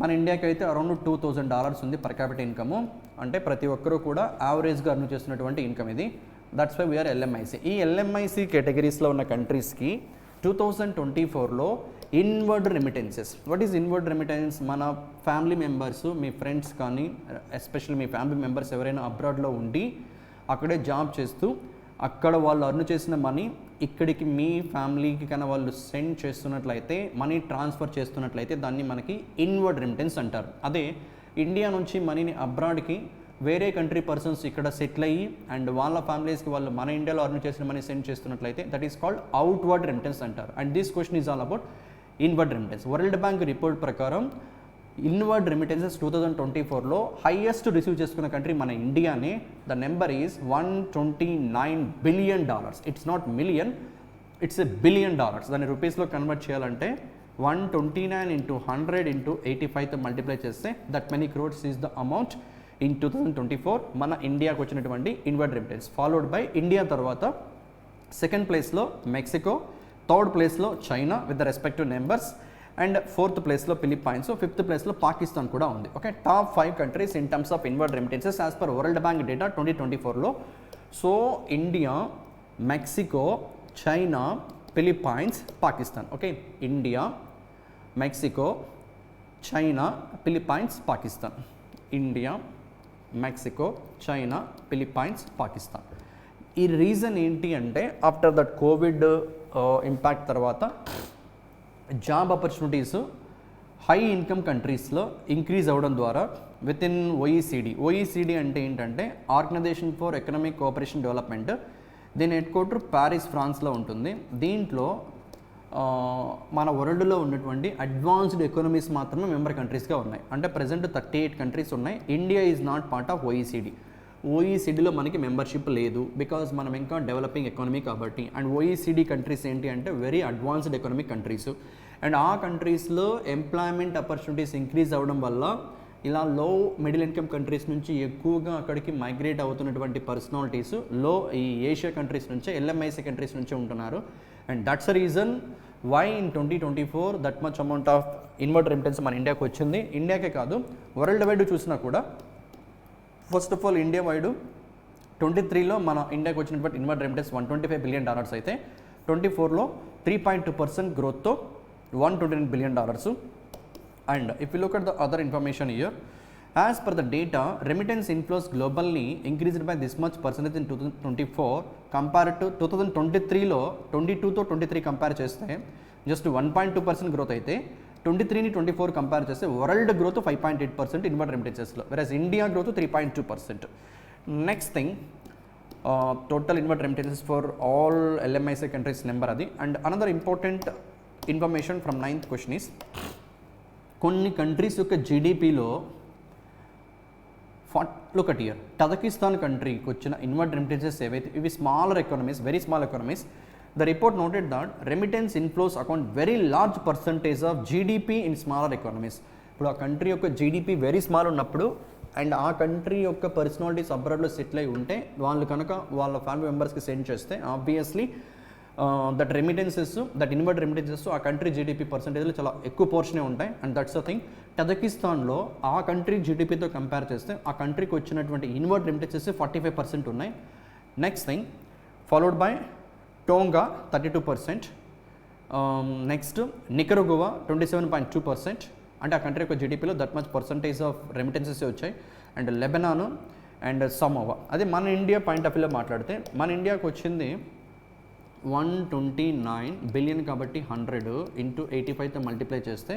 మన ఇండియాకి అయితే అరౌండ్ $2000 ఉంది పర్ క్యాపిటల్ ఇన్కము, అంటే ప్రతి ఒక్కరూ కూడా యావరేజ్గా అర్న్ చేస్తున్నటువంటి ఇన్కమ్ ఇది. That's why we are LMIC. ఈ ఎల్ఎంఐసి కేటగిరీస్లో ఉన్న కంట్రీస్కి 2024లో inward remittances. What is inward remittance? మన ఫ్యామిలీ మెంబర్స్, మీ ఫ్రెండ్స్ కానీ, ఎస్పెషల్లీ మీ ఫ్యామిలీ మెంబర్స్ ఎవరైనా అబ్రాడ్లో ఉండి అక్కడే జాబ్ చేస్తూ అక్కడ వాళ్ళు అర్న్ చేసిన మనీ ఇక్కడికి మీ ఫ్యామిలీకి కన్నా వాళ్ళు సెండ్ చేస్తున్నట్లయితే, మనీ ట్రాన్స్ఫర్ చేస్తున్నట్లయితే దాన్ని మనకి ఇన్వర్డ్ రెమిటెన్స్ అంటారు. అదే ఇండియా నుంచి మనీని అబ్రాడ్కి వేరే కంట్రీ పర్సన్స్ ఇక్కడ సెటిల్ అయ్యి అండ్ వాళ్ళ ఫ్యామిలీస్కి వాళ్ళు మన ఇండియాలో అర్న్ చేసిన మనీ సెండ్ చేస్తున్నట్లయితే that is called outward remittance అంటారు. And this question is all about inward remittance. World bank report ప్రకారం ఇన్వర్డ్ రెమిటెన్సెస్ 2024లో హైయెస్ట్ రిసీవ్ చేసుకున్న కంట్రీ మన ఇండియానే. The number is $129 billion. It's not million, it's $1 billion. దాన్ని రూపీస్లో convert చేయాలంటే 129 into 100 into 85తో మల్టిప్లై చేస్తే that many crores is the amount in 2024 మన ఇండియాకు వచ్చినటువంటి inward remittance. Followed by India తర్వాత సెకండ్ ప్లేస్లో మెక్సికో, థర్డ్ ప్లేస్లో China with the respective numbers, and fourth ప్లేస్లో ఫిలిప్పైన్స్, ఫిఫ్త్ ప్లేస్లో పాకిస్తాన్ కూడా ఉంది. Okay, top 5 countries in terms of inward remittances as per world bank data 2024లో. So India, Mexico, China, Philippines, Pakistan. Okay, India, Mexico, China, Philippines, Pakistan. India, Mexico, China, Philippines, Pakistan. ఈ reason ఏంటి అంటే, after that COVID impact తర్వాత job opportunities high income కంట్రీస్లో increase అవ్వడం ద్వారా with in OECD అంటే ఏంటంటే organisation for economic cooperation development, దీని హెడ్ క్వార్టర్ ప్యారిస్, ఫ్రాన్స్లో ఉంటుంది. దీంట్లో మన వరల్డ్లో ఉన్నటువంటి అడ్వాన్స్డ్ ఎకానమీస్ మాత్రమే మెంబర్ కంట్రీస్గా ఉన్నాయి. అంటే ప్రజెంట్ 38 కంట్రీస్ ఉన్నాయి. India is not part of OECD. ఓఈసీడీలో మనకి మెంబర్షిప్ లేదు, బికాజ్ మనం ఇంకా డెవలపింగ్ ఎకానమీ కాబట్టి. అండ్ ఓఈసీడీ కంట్రీస్ ఏంటి అంటే very advanced economic countries. And ఆ కంట్రీస్లో ఎంప్లాయ్మెంట్ ఆపర్చునిటీస్ ఇంక్రీజ్ అవ్వడం వల్ల ఇలా లో మిడిల్ ఇన్కమ్ కంట్రీస్ నుంచి ఎక్కువగా అక్కడికి మైగ్రేట్ అవుతున్నటువంటి పర్సనాలిటీస్ ఈ ఏషియా కంట్రీస్ నుంచే, ఎల్ఎంఐసి కంట్రీస్ నుంచే ఉంటున్నారు. And that's a reason why in 2024 that much amount of inward remittance మన ఇండియాకి వచ్చింది. ఇండియాకే కాదు, వరల్డ్ వైడ్ చూసినా కూడా first of all India wide 23లో మన ఇండియాకి వచ్చినటువంటి ఇన్వర్డ్ రెమిటెన్స్ $125 billion అయితే 24లో 3.2% గ్రోత్తో $129 billion. And if you look at the other information here, as per the data, remittance inflows globally increased by this much percentage in 2024 compared to 2023లో 22తో 23 compare చేస్తే జస్ట్ 1.2% గ్రోత్ అయితే 23ని 24 compare చేస్తే world growth 5.8% inward రెమిటెన్సెస్లో, versus India growth 3.2%. Next thing, total inward remittances for all LMIC countries number అది. And another important information from 9th question is, కొన్ని countries యొక్క జీడిపిలో look at here, Tajikistan కంట్రీకి వచ్చిన ఇన్వర్డ్ రెమిటెన్సెస్ ఏవైతే ఇవి smaller economies, very small economies, the report noted that remittance inflows account very large percentage of GDP in smaller economies. ఇప్పుడు ఆ country యొక్క జీడిపి వెరీ స్మాల్ ఉన్నప్పుడు అండ్ ఆ country యొక్క పర్సనాలిటీస్ అబ్రాడ్లో సెటిల్ అయి ఉంటే వాళ్ళు కనుక వాళ్ళ ఫ్యామిలీ మెంబర్స్కి సెండ్ చేస్తే obviously that remittances, that inward remittances ఆ కంట్రీ జీడిపి పర్సంటేజ్లో చాలా ఎక్కువ పోర్షనే ఉంటాయి. అండ్ దట్స్ ద థింగ్, టజకిస్తాన్లో ఆ కంట్రీ జీడిపితో కంపేర్ చేస్తే ఆ కంట్రీకి వచ్చినటువంటి ఇన్వర్డ్ రెమిటెన్సెస్ 45% ఉన్నాయి. Next thing, followed by Tonga 32%, next Nicaragua 27.2%, అంటే ఆ కంట్రీ యొక్క జీడిపిలో that much percentage of remittances వచ్చాయి. And Lebanon and Samoa. అదే మన ఇండియా పాయింట్ ఆఫ్ వ్యూలో మాట్లాడితే మన ఇండియాకి వచ్చింది 129 బిలియన్ కాబట్టి 100 ఇంటూ 85తో మల్టిప్లై చేస్తే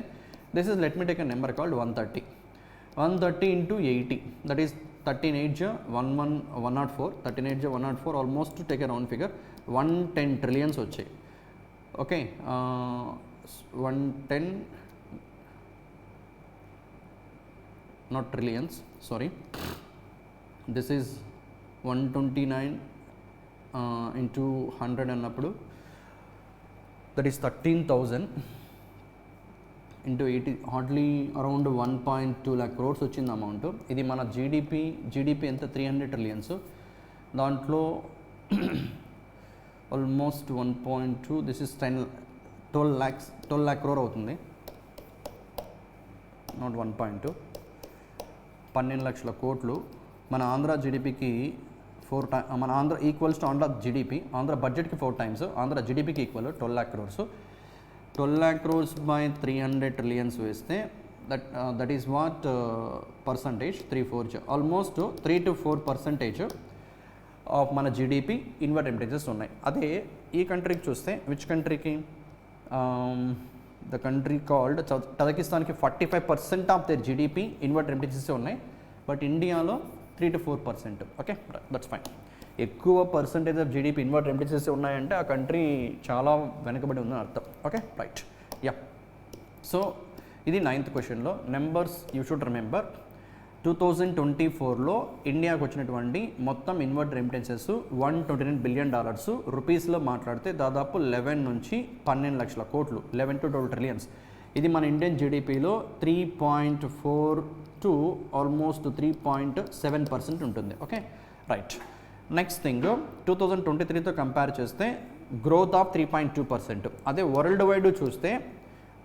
this is, let me take a number called 130 into 80, that is 13 104, 13 104, almost take a round figure 110 trillions వచ్చాయి. Okay, 110 not trillions, sorry, this is 129 into 100 అన్నప్పుడు that is 13,000 into 80, hardly around 1.2 lakh crores వచ్చింది amount. ఇది మన జీడిపి ఎంత 300 trillions, దాంట్లో almost 1.2, this is 12 lakh crore అవుతుంది, not 1.2, 12 లక్షల కోట్లు. మన ఆంధ్ర జీడిపికి 4 times, మన Andhra equals to Andhra GDP, Andhra బడ్జెట్కి 4 times, ఆంధ్ర జీడిపికి equal 12 lakh crores. 12 lakh crores by 300 trillions వేస్తే that is what percentage, 3-4, almost 3 to 4% of మన జీడిపి ఇన్వర్డ్ రెమిటెన్సెస్ ఉన్నాయి. అదే ఈ కంట్రీకి చూస్తే, విచ్ కంట్రీకి, ద కంట్రీ కాల్డ్ టజకిస్తాన్కి 45% of their GDP inward remittances ఉన్నాయి, బట్ ఇండియాలో 3 to 4%. Okay, that's fine. ఎక్కువ percentage of GDP inward remittances ఉన్నాయంటే ఆ కంట్రీ చాలా వెనకబడి ఉందని అర్థం. Okay, right, yeah. సో ఇది 9th క్వశ్చన్లో నెంబర్స్ యూ షుడ్ రిమెంబర్. 2024లో ఇండియాకు వచ్చినటువంటి మొత్తం ఇన్వర్డ్ రెమిటెన్సెస్ $129 బిలియన్, రూపీస్లో మాట్లాడితే దాదాపు 11 నుంచి 12 లక్షల కోట్లు, 11 to 12 ట్రిలియన్స్. ఇది మన ఇండియన్ జీడిపిలో 3.4 to ఆల్మోస్ట్ 3.7% ఉంటుంది. Okay, right. నెక్స్ట్ థింగ్, 2023తో కంపేర్ చేస్తే గ్రోత్ ఆఫ్ 3.2%. అదే వరల్డ్ వైడ్ చూస్తే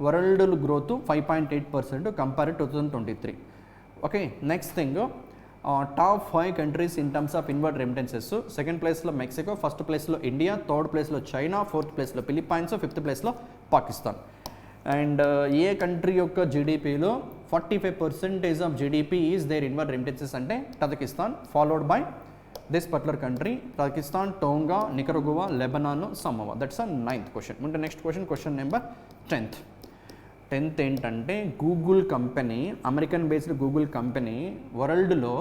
world growth 5.8% compare 2023. Okay, next thing, top 5 countries in terms of inward remittances. Second ప్లేస్లో మెక్సికో, ఫస్ట్ ప్లేస్లో ఇండియా, థర్డ్ ప్లేస్లో చైనా, ఫోర్త్ ప్లేస్లో Philippines, fifth ప్లేస్లో Pakistan. And ఏ కంట్రీ యొక్క జీడిపిలో 45% of GDP is their inward remittances అంటే Tajikistan, followed by this particular country, Pakistan, Tonga, నికరగువా, Lebanon, Samoa. That's a 9th question. అంటే నెక్స్ట్ క్వశ్చన్ నెంబర్ 10th ఏంటంటే, Google company, American based Google company వరల్డ్లో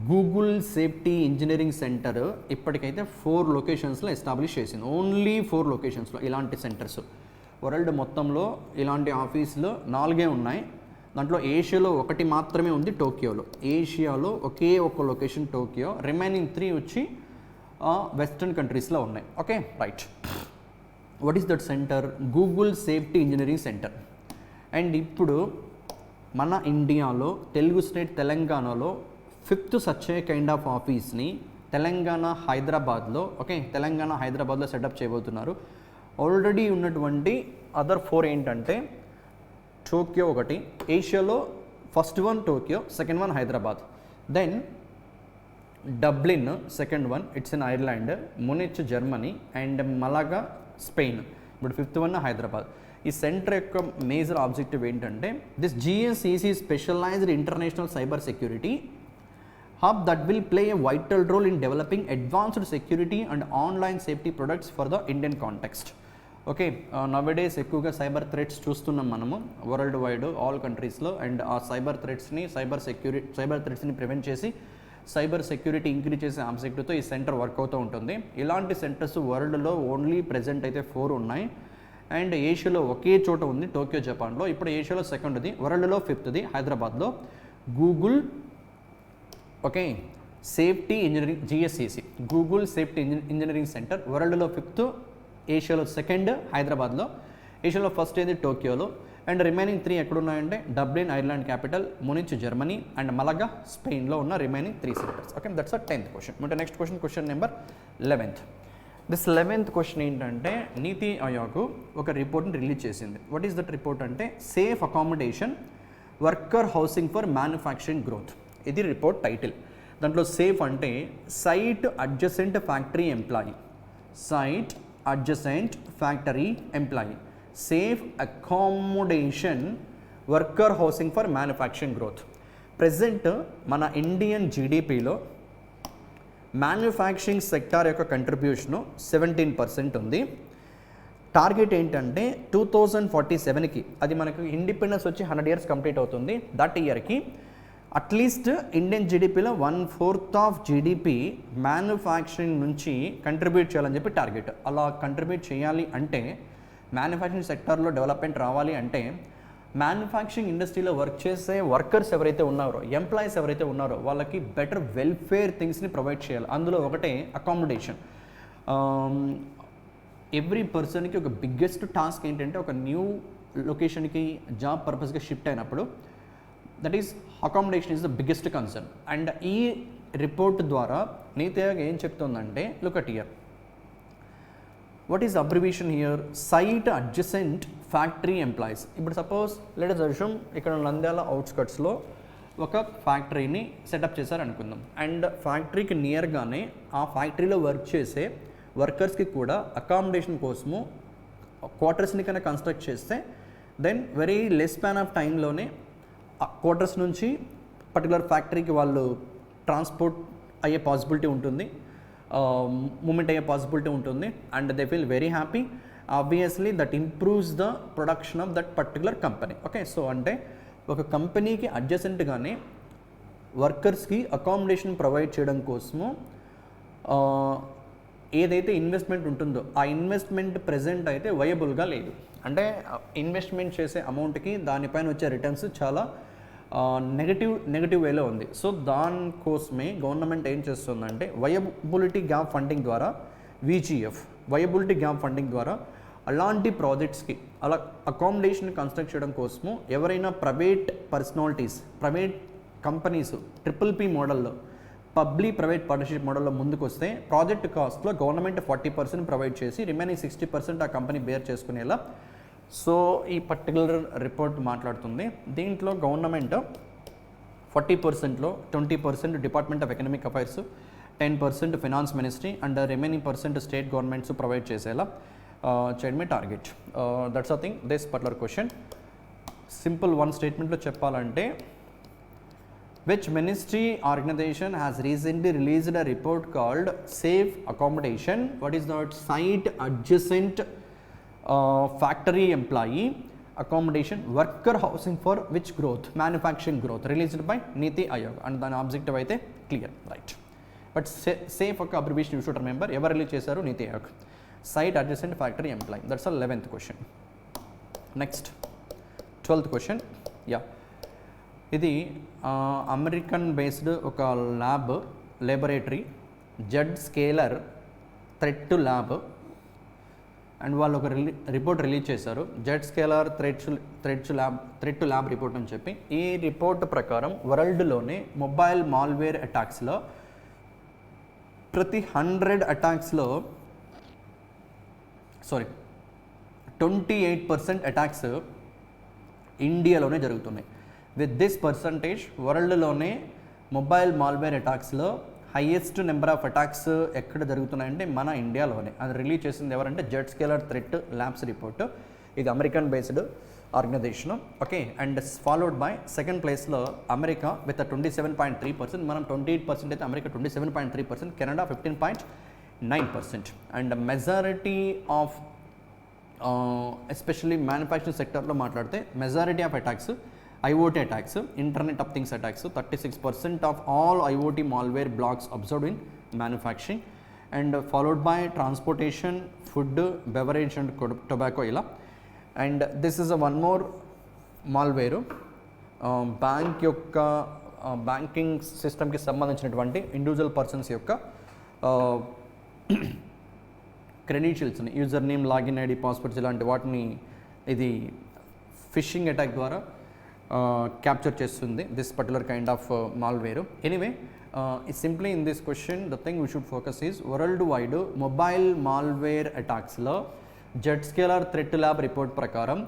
Google safety engineering centre ఇప్పటికైతే 4 లొకేషన్స్లో establish చేసింది. Only 4 లొకేషన్స్లో ఇలాంటి centres. World మొత్తంలో ఇలాంటి ఆఫీసులు 4 ఉన్నాయి. దాంట్లో ఏషియాలో 1 మాత్రమే ఉంది, టోక్యోలో. ఏషియాలో ఒకే ఒక లొకేషన్ టోక్యో, రిమైనింగ్ 3 వచ్చి వెస్ట్రన్ కంట్రీస్లో ఉన్నాయి. Okay, right. What is that centre? Google safety engineering centre. And ఇప్పుడు మన ఇండియాలో తెలుగు స్టేట్ తెలంగాణలో 5th such a kind of ఆఫీస్ని తెలంగాణ హైదరాబాద్లో సెటప్ చేయబోతున్నారు. ఆల్రెడీ ఉన్నటువంటి అదర్ 4 ఏంటంటే, టోక్యో ఒకటి, ఏషియాలో first one Tokyo, second one Hyderabad, then Dublin second one, it's in Ireland, Munich Germany, and Malaga Spain. ఇప్పుడు 5th వన్ హైదరాబాద్. ఈ సెంటర్ యొక్క మేజర్ ఆబ్జెక్టివ్ ఏంటంటే, this GSEC specialised international cyber security hub that will play a vital role in developing advanced security and online safety products for the Indian context. Okay, nowadays ఎక్కువగా cyber threats చూస్తున్నాం మనము world wide all కంట్రీస్లో. And ఆ cyber థ్రెట్స్ని prevent చేసి cyber security increase చేసే ఆబ్జెక్టివ్తో ఈ centre work అవుతూ ఉంటుంది. ఇలాంటి సెంటర్స్ వరల్డ్లో ఓన్లీ ప్రెజెంట్ అయితే 4 ఉన్నాయి. అండ్ ఏషియాలో ఒకే చోట ఉంది, టోక్యో జపాన్లో. ఇప్పుడు ఏషియాలో సెకండ్ది, వరల్డ్లో 5th హైదరాబాద్లో Google. Okay, safety engineering GSCC, Google safety engineering centre వరల్డ్లో 5th, ఏషియాలో 2nd హైదరాబాద్లో, ఏషియాలో 1st ఏది టోక్యోలో. అండ్ రిమైనింగ్ 3 ఎక్కడున్నాయంటే Dublin Ireland capital, Munich Germany and Malaga స్పెయిన్లో ఉన్న remaining 3 centres. Okay, that's a 10th question. అంటే next question number 11th. This 11th question ఏంటంటే నీతి ఆయోగ్ ఒక రిపోర్ట్ని రిలీజ్ చేసింది. వాట్ ఈస్ దట్ రిపోర్ట్ అంటే safe accommodation worker housing for manufacturing growth. ఇది report title. దాంట్లో సేఫ్ అంటే site adjacent factory employee, site adjacent factory employee, safe accommodation worker housing for manufacturing growth. Present మన Indian జీడిపిలో manufacturing sector యొక్క contribution 17% ఉంది. Target ఏంటంటే 2047కి, అది మనకు ఇండిపెండెన్స్ వచ్చి 100 years కంప్లీట్ అవుతుంది. దట్ ఇయర్కి అట్లీస్ట్ ఇండియన్ జీడిపిలో 1/4 ఆఫ్ జీడిపి మ్యానుఫ్యాక్చరింగ్ నుంచి కంట్రిబ్యూట్ చేయాలని చెప్పి టార్గెట్. అలా కంట్రిబ్యూట్ చేయాలి అంటే, మ్యానుఫ్యాక్చరింగ్ సెక్టార్లో డెవలప్మెంట్ రావాలి అంటే, మ్యానుఫ్యాక్చరింగ్ ఇండస్ట్రీలో వర్క్ చేసే వర్కర్స్ ఎవరైతే ఉన్నారో, ఎంప్లాయీస్ ఎవరైతే ఉన్నారో వాళ్ళకి బెటర్ వెల్ఫేర్ థింగ్స్ని ప్రొవైడ్ చేయాలి. అందులో ఒకటే అకామిడేషన్. ఎవ్రీ పర్సన్కి ఒక బిగ్గెస్ట్ టాస్క్ ఏంటంటే, ఒక న్యూ లొకేషన్కి జాబ్ పర్పస్గా షిఫ్ట్ అయినప్పుడు that is accommodation is the biggest concern. And ఈ రిపోర్ట్ ద్వారా నీతి ఆయోగ్ ఏం చెప్తుందంటే, look at here, what is abbreviation here, site adjacent factory employees. ఇప్పుడు సపోజ్ లెట్ అస్ అస్యూమ్ ఇక్కడ నంద్యాల అవుట్స్కట్స్లో ఒక ఫ్యాక్టరీని సెటప్ చేశారు అనుకుందాం. అండ్ ఫ్యాక్టరీకి నియర్గానే ఆ ఫ్యాక్టరీలో వర్క్ చేసే వర్కర్స్కి కూడా అకామిడేషన్ కోసము క్వార్టర్స్ని కన్నా కన్స్ట్రక్ట్ చేస్తే, then very less span of టైంలోనే క్వార్టర్స్ నుంచి పర్టికులర్ ఫ్యాక్టరీకి వాళ్ళు ట్రాన్స్పోర్ట్ అయ్యే పాసిబిలిటీ ఉంటుంది, మూమెంట్ అయ్యే పాసిబిలిటీ ఉంటుంది. And they feel very happy. Obviously that improves the production of that particular company. Okay, so అంటే ఒక కంపెనీకి అడ్జసెంట్గానే వర్కర్స్కి అకామిడేషన్ ప్రొవైడ్ చేయడం కోసము ఏదైతే ఇన్వెస్ట్మెంట్ ఉంటుందో ఆ ఇన్వెస్ట్మెంట్ ప్రెజెంట్ అయితే వయబుల్గా లేదు. అంటే ఇన్వెస్ట్మెంట్ చేసే అమౌంట్కి దానిపైన వచ్చే రిటర్న్స్ చాలా నెగటివ్ వేలో ఉంది. సో దానికోసమే గవర్నమెంట్ ఏం చేస్తుందంటే వయబిలిటీ గ్యాప్ ఫండింగ్ ద్వారా, VGF వయబిలిటీ గ్యాప్ ఫండింగ్ ద్వారా అలాంటి ప్రాజెక్ట్స్కి, అలా అకామిడేషన్ కన్స్ట్రక్ట్ చేయడం కోసము ఎవరైనా private personalities, private companies PPP మోడల్లో, పబ్లిక్ ప్రైవేట్ పార్ట్నర్షిప్ మోడల్లో ముందుకు వస్తే ప్రాజెక్ట్ కాస్ట్లో గవర్నమెంట్ 40% ప్రొవైడ్ చేసి రిమైనింగ్ 60% ఆ కంపెనీ బేర్ చేసుకునేలా. సో ఈ పర్టికులర్ రిపోర్ట్ మాట్లాడుతుంది. దీంట్లో గవర్నమెంట్ 40%లో 20% department of economic affairs, 10% finance ministry and remaining % state governments provide చేసేలా చేయడమే target. That's a thing this particular question. Simple one స్టేట్మెంట్లో చెప్పాలంటే, which ministry organization has recently released a report called Safe Accommodation, what is that, site adjacent factory employee accommodation worker housing for which growth, manufacturing growth, released by Niti Aayog. And then objective aithe clear, right? But safe oka abbreviation you should remember, ever release chesaru Niti Aayog, site adjacent factory employee. That's the 11th question. Next 12th question. Yeah, ఇది American based ఒక laboratory Z scalar threat lab. And వాళ్ళు ఒక report release చేశారు, Z scalar threat lab report అని చెప్పి. ఈ report ప్రకారం వరల్డ్లోనే mobile malware అటాక్స్లో ప్రతి 100 అటాక్స్లో 28% అటాక్స్ ఇండియాలోనే జరుగుతున్నాయి. విత్ దిస్ పర్సంటేజ్ వరల్డ్లోనే మొబైల్ మాల్వేర్ అటాక్స్లో హైయెస్ట్ నెంబర్ ఆఫ్ అటాక్స్ ఎక్కడ జరుగుతున్నాయంటే మన ఇండియాలోనే. అది రిలీజ్ చేసింది ఎవరంటే Zscaler threat labs report. ఇది American based organisation. Okay, and followed by second ప్లేస్లో అమెరికా విత్ 27.3%, మనం 28% అయితే America 27.3%, Canada 15.9%. And majority of especially manufacturing సెక్టర్లో మాట్లాడితే majority of attacks IoT attacks, internet of things attacks, 36% of all IoT malware blocks observed in manufacturing and followed by transportation, food, beverage and tobacco ఇలా. And this is one more malware bank యొక్క banking సిస్టమ్కి సంబంధించినటువంటి individual persons యొక్క క్రెడెన్షియల్స్ని, user name, login ID, passwords ఇలాంటి వాటిని ఇది phishing attack ద్వారా క్యాప్చర్ చేస్తుంది this particular kind of malware. Anyway simply in this question the thing we should focus is world wide mobile malware అటాక్స్లో జెడ్స్కేలర్ థ్రెట్ ల్యాబ్ రిపోర్ట్ ప్రకారం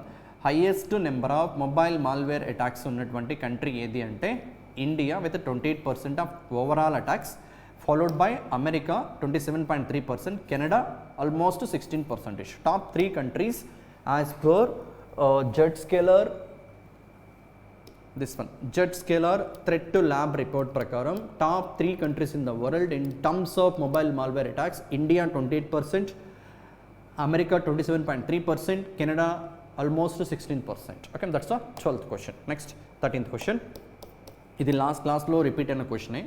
highest number of mobile malware attacks ఉన్నటువంటి country ఏది అంటే India with 28% of overall attacks, followed by America 27.3%, Canada almost 16%. Top 3 countries as per Zscaler, this one Zscaler threat to lab report prakaram top 3 countries in the world in terms of mobile malware attacks: India 28%, America 27.3%, Canada almost 16%. Okay, that's the 12th question. Next 13th question. ఇది last క్లాస్లో repeat అయిన క్వశ్చనే.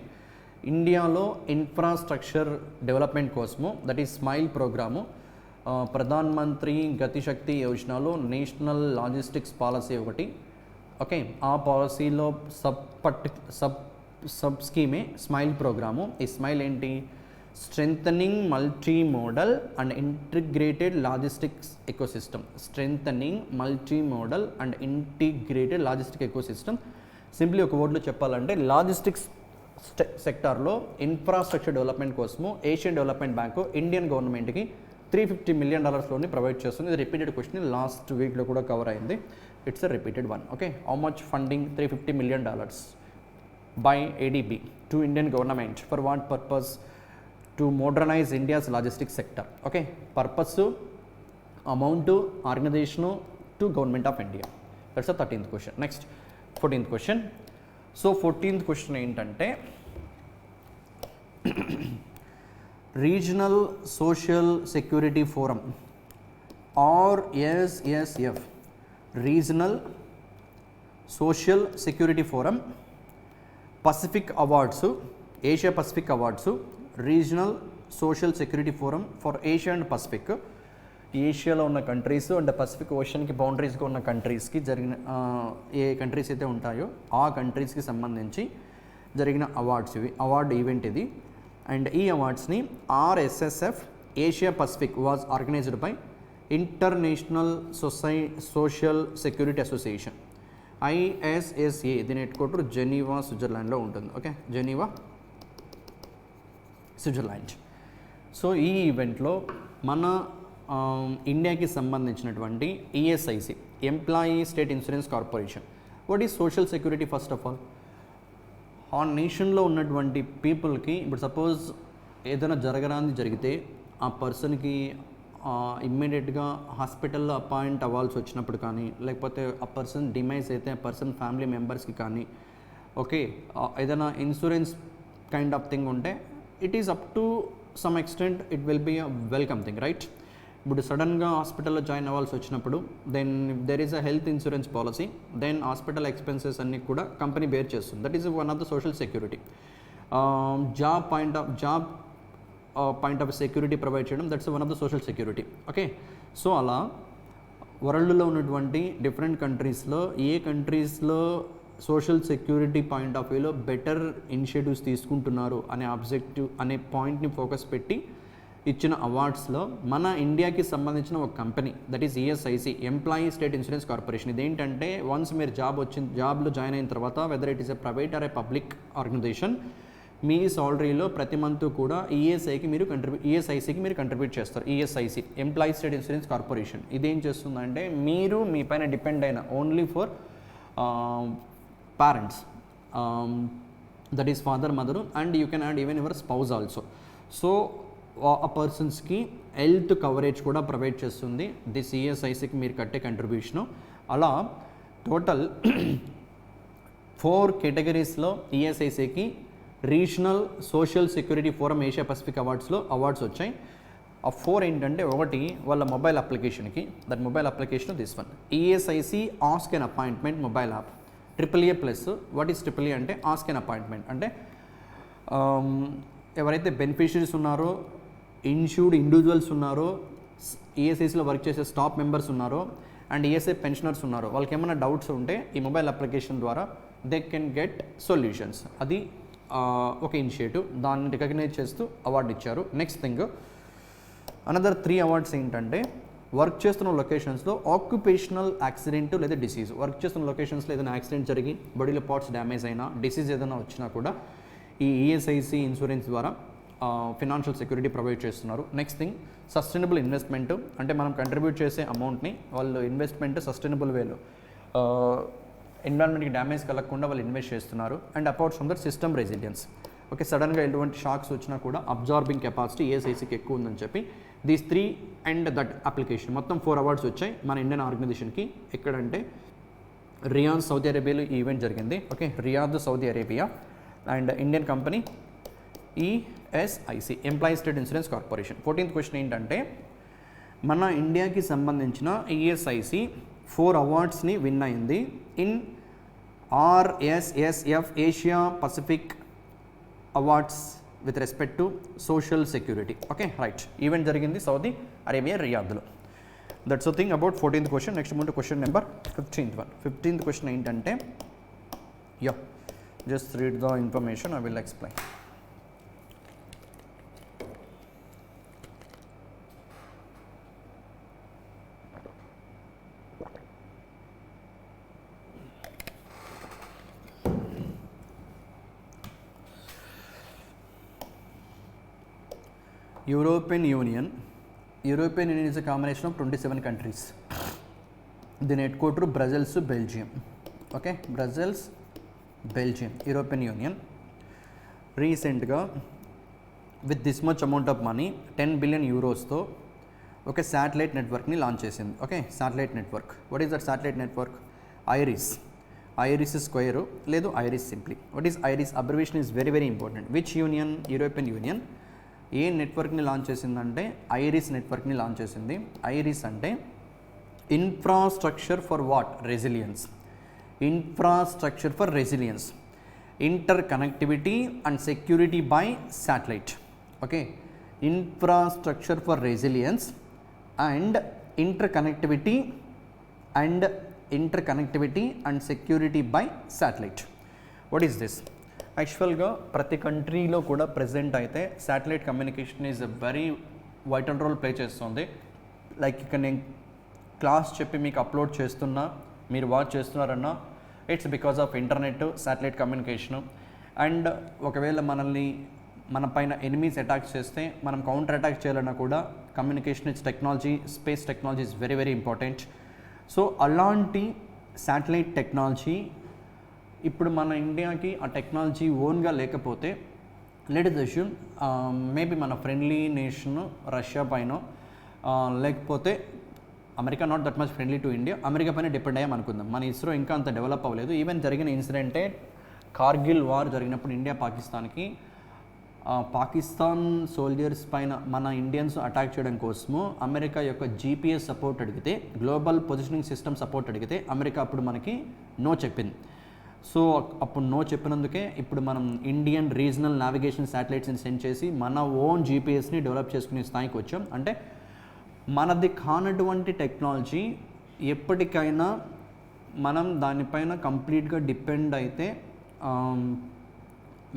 ఇండియాలో infrastructure development కోసము, that is smile programme, Pradhan Mantri Gati Shakti యోజనలో national logistics policy ఒకటి. ఓకే, ఆ పాలసీలో సబ్ స్కీమే స్మైల్ ప్రోగ్రాము. ఈ స్మైల్ ఏంటి? Strengthening multi modal and integrated logistics ecosystem. Strengthening multi modal and integrated logistic ecosystem. Simply ఒక వర్డ్లో చెప్పాలంటే లాజిస్టిక్స్ సెక్టార్లో ఇన్ఫ్రాస్ట్రక్చర్ డెవలప్మెంట్ కోసము ఏషియన్ డెవలప్మెంట్ బ్యాంకు ఇండియన్ గవర్నమెంట్కి $350 million లోని ప్రొవైడ్ చేస్తుంది. ఇది రిపీటెడ్ క్వశ్చన్, లాస్ట్ వీక్లో కూడా కవర్ అయింది. It's a repeated one. Okay, how much funding? $350 million by ADB to Indian government. For what purpose? To modernise India's logistics sector. Okay, purpose, amount, organisation to government of India. That's a 13th question. Next 14th question. So 14th question ఏంటంటే Regional Social Security Forum R SSF, Regional Social Security Forum Pacific awards, Asia Pacific awards, Regional Social Security Forum for Asia and Pacific, ఏషియాలో ఉన్న countries and Pacific ఓషన్కి బౌండరీస్గా ఉన్న కంట్రీస్కి జరిగిన ఏ countries అయితే ఉంటాయో ఆ కంట్రీస్కి సంబంధించి జరిగిన అవార్డ్స్ ఇవి, అవార్డ్ ఈవెంట్ ఇది. అండ్ ఈ అవార్డ్స్ని RSSF Asia Pacific was organised by International Social Security Association, ISSA. దీని హెడ్ క్వార్టర్ జెనీవా, స్విట్జర్లాండ్లో ఉంటుంది. Okay, Geneva, Switzerland. సో ఈ ఈవెంట్లో మన ఇండియాకి సంబంధించినటువంటి ESIC, Employee State Insurance corporation. What is social security? First of all ఆ నేషన్లో ఉన్నటువంటి పీపుల్కి ఇప్పుడు సపోజ్ ఏదైనా జరగరాంది జరిగితే ఆ పర్సన్కి ఇమ్మీడియట్గా హాస్పిటల్లో అపాయింట్ అవ్వాల్సి వచ్చినప్పుడు కానీ, లేకపోతే ఆ పర్సన్ డిమైజ్ అయితే ఆ పర్సన్ ఫ్యామిలీ మెంబర్స్కి కానీ, ఓకే, ఏదైనా ఇన్సూరెన్స్ కైండ్ ఆఫ్ థింగ్ ఉంటే it is up to some extent it will be a welcome thing, right? ఇప్పుడు సడన్గా హాస్పిటల్లో జాయిన్ అవ్వాల్సి వచ్చినప్పుడు then there is a health insurance policy, then hospital expenses అన్నీ కూడా కంపెనీ బేర్ చేస్తుంది. That is one of the social security. Job point of security provide చేయడం, that's one of the social security. Okay, so అలా వరల్డ్లో ఉన్నటువంటి different కంట్రీస్లో ఏ కంట్రీస్లో social security point of వ్యూలో బెటర్ ఇనిషియేటివ్స్ తీసుకుంటున్నారు అనే ఆబ్జెక్టివ్ అనే పాయింట్ని ఫోకస్ పెట్టి ఇచ్చిన అవార్డ్స్లో మన ఇండియాకి సంబంధించిన ఒక company, that is ESIC, Employee State Insurance Corporation. ఇదేంటంటే వన్స్ మీరు జాబ్లో జాయిన్ అయిన తర్వాత whether it is a private or a public organisation, మీ సాలరీలో ప్రతి మంత్ కూడా ఈఎస్ఐసికి మీరు కంట్రిబ్యూట్ చేస్తారు. ESIC, Employee State Insurance Corporation. ఇదేం చేస్తుందంటే మీరు మీ పైన డిపెండ్ అయిన only for parents, that is father, mother, and you can add even your spouse also. So ఆ పర్సన్స్కి హెల్త్ కవరేజ్ కూడా ప్రొవైడ్ చేస్తుంది దిస్ ఈఎస్ఐసికి మీరు కట్టే కంట్రిబ్యూషను. అలా టోటల్ 4 కేటగిరీస్లో ఈఎస్ఐసికి Regional Social Security Forum Asia Pacific అవార్డ్స్లో అవార్డ్స్ వచ్చాయి. ఆ 4 ఏంటంటే ఒకటి వాళ్ళ మొబైల్ అప్లికేషన్కి, that mobile application this one ESIC ask an appointment mobile app. AAA plus what is AAA అంటే ఆస్క్ ఎన్ అపాయింట్మెంట్ అంటే ఎవరైతే బెనిఫిషరీస్ ఉన్నారో, ఇన్సూర్డ్ ఇండివిజువల్స్ ఉన్నారో, ఈఎస్ఐసిలో వర్క్ చేసే స్టాఫ్ మెంబర్స్ ఉన్నారో అండ్ ఈఎస్ఐ పెన్షనర్స్ ఉన్నారో, వాళ్ళకి ఏమైనా డౌట్స్ ఉంటే ఈ మొబైల్ అప్లికేషన్ ద్వారా దే కెన్ గెట్ సొల్యూషన్స్. అది ఒక ఇనిషియేటివ్, దాన్ని రికగ్నైజ్ చేస్తూ అవార్డు ఇచ్చారు. నెక్స్ట్ థింగ్ అనదర్ 3 అవార్డ్స్ ఏంటంటే వర్క్ చేస్తున్న లొకేషన్స్లో ఆక్యుపేషనల్ యాక్సిడెంట్ లేదా డిసీజ్, వర్క్ చేస్తున్న లొకేషన్స్లో ఏదైనా యాక్సిడెంట్ జరిగి బాడీలో పార్ట్స్ డ్యామేజ్ అయినా, డిసీజ్ ఏదైనా వచ్చినా కూడా ఈ ఈఎస్ఐసి ఇన్సూరెన్స్ ద్వారా ఫినాన్షియల్ సెక్యూరిటీ ప్రొవైడ్ చేస్తున్నారు. నెక్స్ట్ థింగ్ సస్టైనబుల్ ఇన్వెస్ట్మెంట్ అంటే మనం కంట్రిబ్యూట్ చేసే అమౌంట్ని వాళ్ళు ఇన్వెస్ట్మెంట్ సస్టైనబుల్ వేలో ఎన్విరాన్మెంట్కి డ్యామేజ్ కలగకుండా వాళ్ళు ఇన్వెస్ట్ చేస్తున్నారు. And apart from that system resilience, okay సడన్గా ఎటువంటి షాక్స్ వచ్చినా కూడా అబ్జార్బింగ్ కెపాసిటీ ఈఎస్ఐసికి ఎక్కువ ఉందని చెప్పి దీస్ 3 అండ్ దట్ అప్లికేషన్ మొత్తం 4 అవార్డ్స్ వచ్చాయి మన ఇండియన్ ఆర్గనైజేషన్కి. ఎక్కడంటే రియాద్ సౌదీ అరేబియాలో ఈ ఈవెంట్ జరిగింది. Okay Riyadh Saudi Arabia and Indian company ESIC Employee State Insurance Corporation. 14th question ఏంటంటే మన ఇండియాకి సంబంధించిన ఈఎస్ఐసి 4 అవార్డ్స్ని విన్ అయింది in RSSF Asia Pacific awards with respect to social security. Okay right, event జరిగింది సౌదీ అరేబియా రియాద్లో. That's a thing about 14th question. Next ముందు question number 15th question ఏంటంటే just read the information, I will explain. European Union is a combination of 27 countries. The headquarters Brussels, Belgium. Okay, Brussels, Belgium, European Union. రీసెంట్గా with this much amount of money 10 billion యూరోస్తో ఒక satellite నెట్వర్క్ని launch చేసింది. Okay satellite network, what is that satellite network? IRIS square లేదు IRIS simply. What is IRIS? Abbreviation is very very important. Which union? European Union ఏ నెట్వర్క్ని launch చేసిందంటే IRIS నెట్వర్క్ని launch చేసింది. ఐరిస్ అంటే infrastructure for what? Resilience. Infrastructure for resilience, interconnectivity and security by satellite. Okay, infrastructure for resilience and interconnectivity and security by satellite. What is this? యాక్చువల్గా ప్రతి కంట్రీలో కూడా ప్రెజెంట్ అయితే satellite communication is a very vital role play చేస్తుంది. Like ఇక్కడ నేను class చెప్పి మీకు అప్లోడ్ చేస్తున్నా, మీరు వాచ్ చేస్తున్నారన్నా, it's because of internet, satellite communication. And ఒకవేళ మన పైన ఎనిమీస్ అటాక్ చేస్తే మనం కౌంటర్ అటాక్ చేయాలన్నా కూడా communication it's technology, space technology is very very important. So అలాంటి శాటిలైట్ టెక్నాలజీ ఇప్పుడు మన ఇండియాకి ఆ టెక్నాలజీ ఓన్గా లేకపోతే లెట్ us assume మేబీ మన ఫ్రెండ్లీ నేషన్ రష్యా పైన లేకపోతే America not that much friendly to India, America పైన డిపెండ్ అయ్యాం అనుకుందాం. మన ఇస్రో ఇంకా అంత డెవలప్ అవ్వలేదు. ఈవెన్ జరిగిన ఇన్సిడెంటే కార్గిల్ వార్ జరిగినప్పుడు ఇండియా పాకిస్తాన్కి పాకిస్తాన్ సోల్జర్స్ పైన మన ఇండియన్స్ అటాక్ చేయడం కోసము అమెరికా యొక్క GPS సపోర్ట్ అడిగితే, గ్లోబల్ పొజిషనింగ్ సిస్టమ్ సపోర్ట్ అడిగితే అమెరికా అప్పుడు మనకి నో చెప్పింది. సో అప్పుడు నో చెప్పినందుకే ఇప్పుడు మనం ఇండియన్ రీజనల్ నావిగేషన్ శాటిలైట్స్ని సెండ్ చేసి మన ఓన్ GPSని డెవలప్ చేసుకునే స్థాయికి వచ్చాం. అంటే మనది కానటువంటి టెక్నాలజీ ఎప్పటికైనా మనం దానిపైన కంప్లీట్గా డిపెండ్ అయితే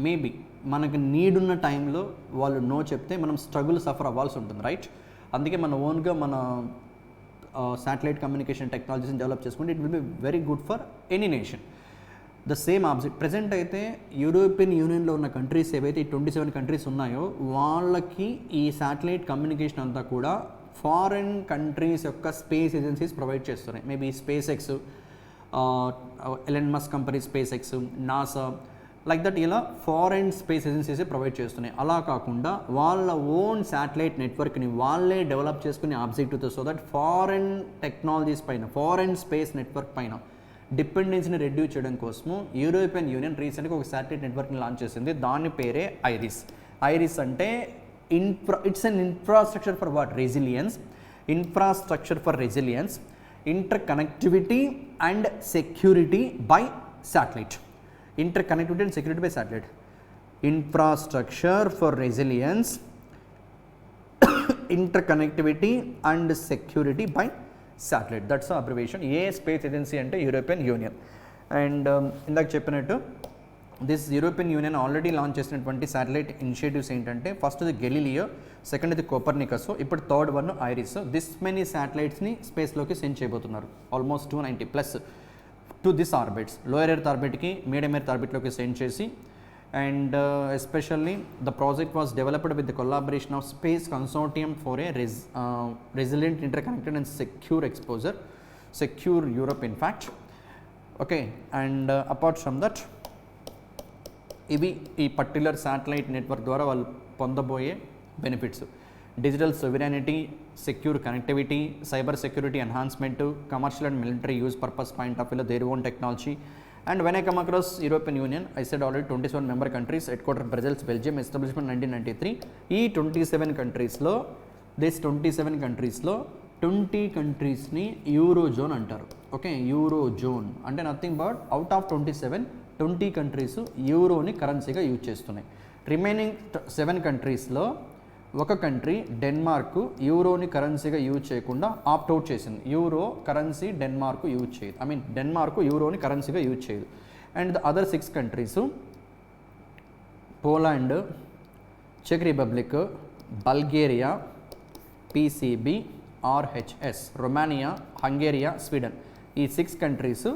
మేబీ మనకి నీడ్ ఉన్న టైంలో వాళ్ళు నో చెప్తే మనం స్ట్రగుల్ సఫర్ అవ్వాల్సి ఉంటుంది, రైట్? అందుకే మన ఓన్గా మన శాటిలైట్ కమ్యూనికేషన్ టెక్నాలజీస్ని డెవలప్ చేసుకుంటే it will be very good for any nation. The same object present అయితే యూరోపియన్ యూనియన్లో ఉన్న కంట్రీస్ ఏవైతే 27 కంట్రీస్ ఉన్నాయో వాళ్ళకి ఈ శాటిలైట్ కమ్యూనికేషన్ అంతా కూడా ఫారెన్ కంట్రీస్ యొక్క స్పేస్ ఏజెన్సీస్ ప్రొవైడ్ చేస్తున్నాయి. Maybe space X, Elon Musk company space X, NASA, like that ఇలా ఫారెన్ స్పేస్ ఏజెన్సీస్ ప్రొవైడ్ చేస్తున్నాయి. అలా కాకుండా వాళ్ళ ఓన్ శాటిలైట్ నెట్వర్క్ని వాళ్ళే డెవలప్ చేసుకునే ఆబ్జెక్టివ్తో, సో దట్ ఫారెన్ టెక్నాలజీస్ పైన, ఫారెన్ స్పేస్ నెట్వర్క్ పైన డిపెండెన్సీని రెడ్యూస్ చేయడం కోసము యూరోపియన్ యూనియన్ రీసెంట్గా ఒక శాటిలైట్ నెట్వర్క్ని లాంచ్ చేసింది. దాని పేరే ఐరిస్. ఐరిస్ అంటే It's an infrastructure for what? Resilience. Infrastructure for resilience, interconnectivity and security by satellite. Interconnectivity and security by satellite. Infrastructure for resilience, interconnectivity and security by satellite. That's the abbreviation. ఏ space agency అంటే European Union. And ఇందాక చెప్పినట్టు this European Union already launch చేసినటువంటి satellite initiatives ఏంటంటే first the Galileo, second ఇది Copernicus, ఇప్పుడు third one IRIS. This many శాటిలైట్స్ని స్పేస్లోకి సెండ్ చేయబోతున్నారు. Almost 290+ to this orbits. Lower earth ఆర్బిట్కి, మీడియం ఎర్త్ ఆర్బిట్లోకి సెండ్ చేసి, and especially the project was developed with the collaboration of space consortium for a resilient interconnected and secure exposure, secure Europe in fact. Okay, and apart from that ఇవి ఈ particular satellite network ద్వారా వాళ్ళు పొందబోయే benefits: digital sovereignty, secure connectivity, cyber security enhancement, commercial and military use purpose point of వ్యూలో their own technology. And when I come across European Union, I said already 27 member countries, headquarter Brussels, Belgium, establishment 1993. ఈ 27 కంట్రీస్లో 20 కంట్రీస్ని euro zone అంటారు. Okay, euro zone అంటే nothing but out of 20 countries యూరోని కరెన్సీగా use చేస్తున్నాయి. Remaining 7 కంట్రీస్లో ఒక కంట్రీ డెన్మార్క్ యూరోని కరెన్సీగా యూజ్ చేయకుండా ఆప్ట్ అవుట్ చేసింది. యూరో కరెన్సీ డెన్మార్క్ యూజ్ చేయదు, ఐ మీన్ డెన్మార్క్ యూరోని కరెన్సీగా యూజ్ చేయదు. And the other 6 countries Poland, చెక్ Republic, Bulgaria, PCB, RHS, Romania, Hungaria, Sweden. ఈ 6 కంట్రీస్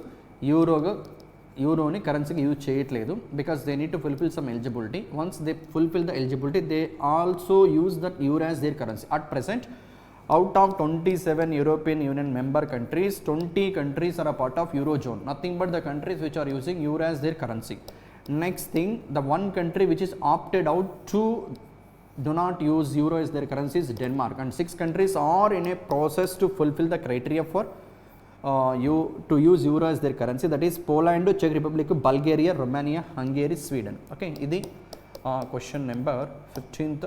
యూరోని కరెన్సీకి యూజ్ చేయట్లేదు because they need to fulfil some eligibility. Once they fulfil the eligibility they also use that euro as their currency. At present out of 27 European Union member countries, 20 countries are a part of Eurozone. Nothing but the countries which are using euro as their currency. Next thing, the one country which is opted out to do not use euro as their currency is Denmark, and 6 countries are in a process to fulfill the criteria for to use euro as their currency, that is Poland, Czech Republic, Bulgaria, Romania, Hungary, Sweden. Okay, this question number 15th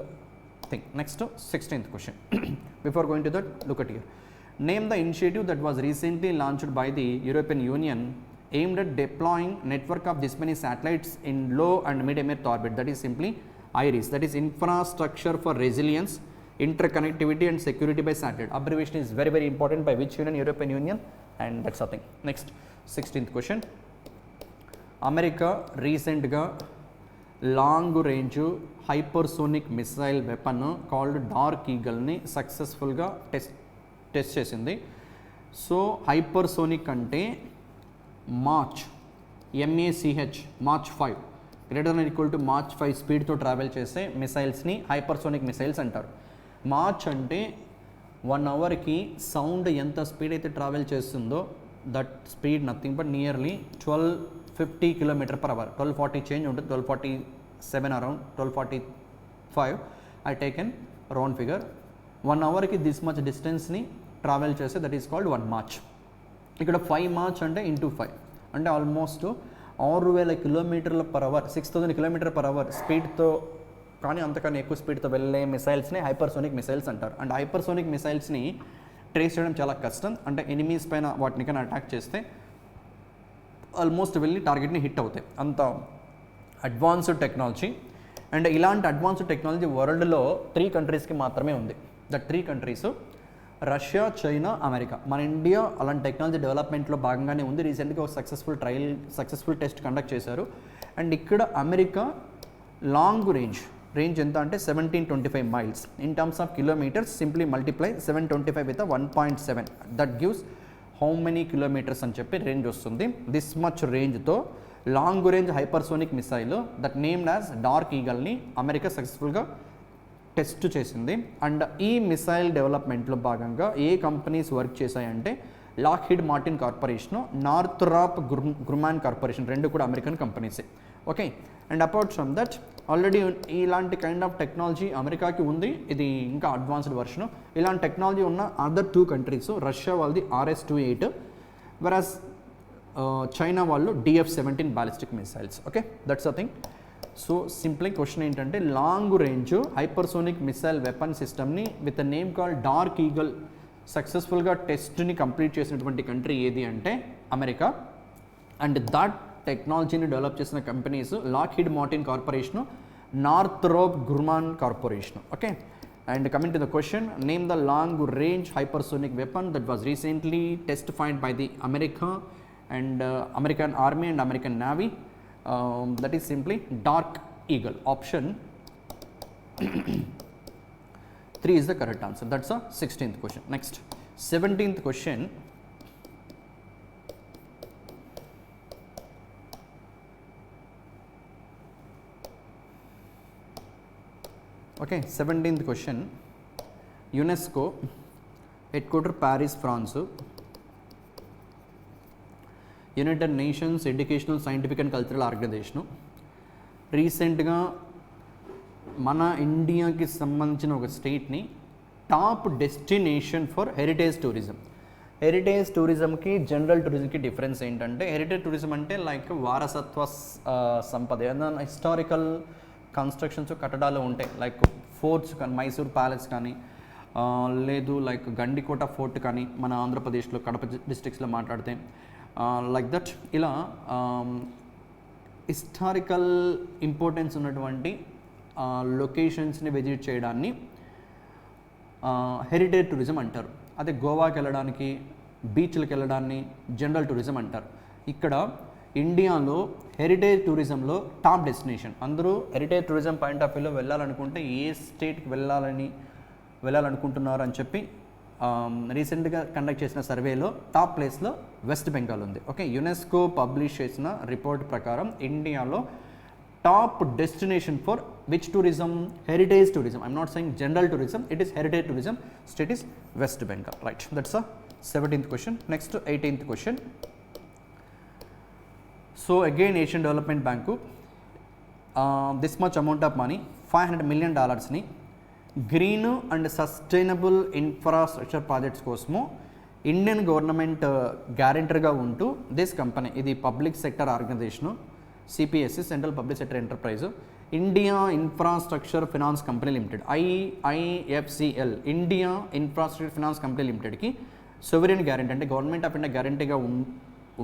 thing. Next 16th question. Before going to that, look at here. Name the initiative that was recently launched by the European Union aimed at deploying network of this many satellites in low and medium earth orbit. That is simply IRIS, that is Infrastructure for Resilience, Interconnectivity and Security by Satellite. Abbreviation is very, very important. By which union? European Union. And that's something. Next 16th question. America recently long range hypersonic missile weapon called Dark Eagle ni successful ga test chesindi. So hypersonic ante Mach Mach 5 greater than or equal to Mach 5 speed to travel chese missiles ni hypersonic missiles antaru. Mach ante 1 hour ki sound enta speed aithe travel chestundo, that speed nothing but nearly 1250 km/h. 1240 change untundi, 1247 around 1245 I taken round figure. 1 hour ki this much distance ni travel chese, that is called 1 Mach. ikkada 5 Mach ante into 5 ante almost 6000 km/h 6000 km/h speed తో కానీ అంతకన్నా ఎక్కువ స్పీడ్తో వెళ్ళే మిసైల్స్ని hypersonic missiles అంటారు. And hypersonic మిసైల్స్ని trace చేయడం చాలా కష్టం. అంటే ఎనిమీస్ పైన వాటిని కన్నా అటాక్ చేస్తే ఆల్మోస్ట్ వెళ్ళి టార్గెట్ని హిట్ అవుతాయి, అంత అడ్వాన్స్డ్ టెక్నాలజీ. అండ్ ఇలాంటి అడ్వాన్స్డ్ టెక్నాలజీ వరల్డ్లో 3 కంట్రీస్కి మాత్రమే ఉంది. The 3 countries Russia, China, America. మన ఇండియా అలాంటి టెక్నాలజీ డెవలప్మెంట్లో భాగంగానే ఉంది. రీసెంట్గా ఒక సక్సెస్ఫుల్ టెస్ట్ కండక్ట్ చేశారు. అండ్ ఇక్కడ అమెరికా లాంగ్ రేంజ్ ఎంత అంటే 1725 miles. In terms of kilometres simply multiply 725 with 1.7, that gives how many kilometres అని చెప్పి రేంజ్ వస్తుంది. దిస్ మచ్ రేంజ్తో long range hypersonic missile that named as Dark ఈగల్ని America సక్సెస్ఫుల్గా టెస్ట్ చేసింది. అండ్ ఈ మిసైల్ డెవలప్మెంట్లో భాగంగా ఏ కంపెనీస్ వర్క్ చేశాయంటే Lockheed Martin Corporation, Northrop Grumman Corporation, రెండు కూడా అమెరికన్ కంపెనీసే. Okay, and apart from that already ఇలాంటి కైండ్ ఆఫ్ టెక్నాలజీ అమెరికాకి ఉంది, ఇది ఇంకా అడ్వాన్స్డ్ వర్షను. ఇలాంటి టెక్నాలజీ ఉన్న అదర్ 2 కంట్రీస్, రష్యా వాళ్ళది RS-28, వెరాస్ చైనా వాళ్ళు DF-17 ballistic missiles. Okay, that's a thing. So simply question ఏంటంటే long range hypersonic missile weapon సిస్టమ్ని with a name called Dark Eagle సక్సెస్ఫుల్గా టెస్ట్ని కంప్లీట్ చేసినటువంటి కంట్రీ ఏది అంటే అమెరికా. అండ్ దట్ టెక్నాలజీని డెవలప్ చేసిన companies Lockheed Martin Corporation, Northrop Grumman Corporation. Okay, and coming to the question, name the long range hypersonic weapon that was recently testified by the America and American Army and American Navy. That is simply Dark Eagle. Option 3 is the correct answer. That's the 16th question. Next, 17th question. Okay, 17th question. UNESCO, headquarter Paris, France. United Nations Educational, Scientific and Cultural Organization. రీసెంట్గా మన ఇండియాకి సంబంధించిన ఒక స్టేట్ని top destination for heritage tourism. Heritage టూరిజంకి general టూరిజంకి difference ఏంటంటే, heritage tourism అంటే లైక్ వారసత్వ సంపద, ఏదైనా హిస్టారికల్ కన్స్ట్రక్షన్స్ కట్టడాలు ఉంటాయి, లైక్ ఫోర్ట్స్ కానీ, మైసూర్ ప్యాలెస్ కానీ, లేదు లైక్ గండికోట ఫోర్ట్ కానీ మన ఆంధ్రప్రదేశ్లో కడప డిస్ట్రిక్ట్స్లో మాట్లాడితే లైక్ దట్. ఇలా హిస్టారికల్ ఇంపార్టెన్స్ ఉన్నటువంటి లొకేషన్స్ని విజిట్ చేయడాన్ని హెరిటేజ్ టూరిజం అంటారు. అదే గోవాకి వెళ్ళడానికి, బీచ్లకు వెళ్ళడాన్ని జనరల్ టూరిజం అంటారు. ఇక్కడ ఇండియాలో హెరిటేజ్ టూరిజంలో టాప్ డెస్టినేషన్. అందరూ హెరిటేజ్ టూరిజం పాయింట్ ఆఫ్ వ్యూలో వెళ్ళాలనుకుంటే ఏ స్టేట్కి వెళ్ళాలనుకుంటున్నారు అని చెప్పి రీసెంట్గా కండక్ట్ చేసిన సర్వేలో టాప్ ప్లేస్లో వెస్ట్ బెంగాల్ ఉంది. ఓకే, యునెస్కో పబ్లిష్ చేసిన రిపోర్ట్ ప్రకారం ఇండియాలో top destination for which tourism? Heritage tourism. I'm not saying general tourism, it is heritage tourism. State is west Bengal. Right, that's a 17th question. Next, 18th question. So again, Asian Development Bank, this much amount of money, $500 million ni green and sustainable infrastructure projects కోసము Indian government గ్యారెంటర్గా ఉంటూ this company, ఇది public sector organisation, CPSC, central public sector enterprise, India infrastructure finance company limited, IIFCL, India infrastructure finance company లిమిటెడ్కి sovereign guarantee అంటే government of India గ్యారెంటీగా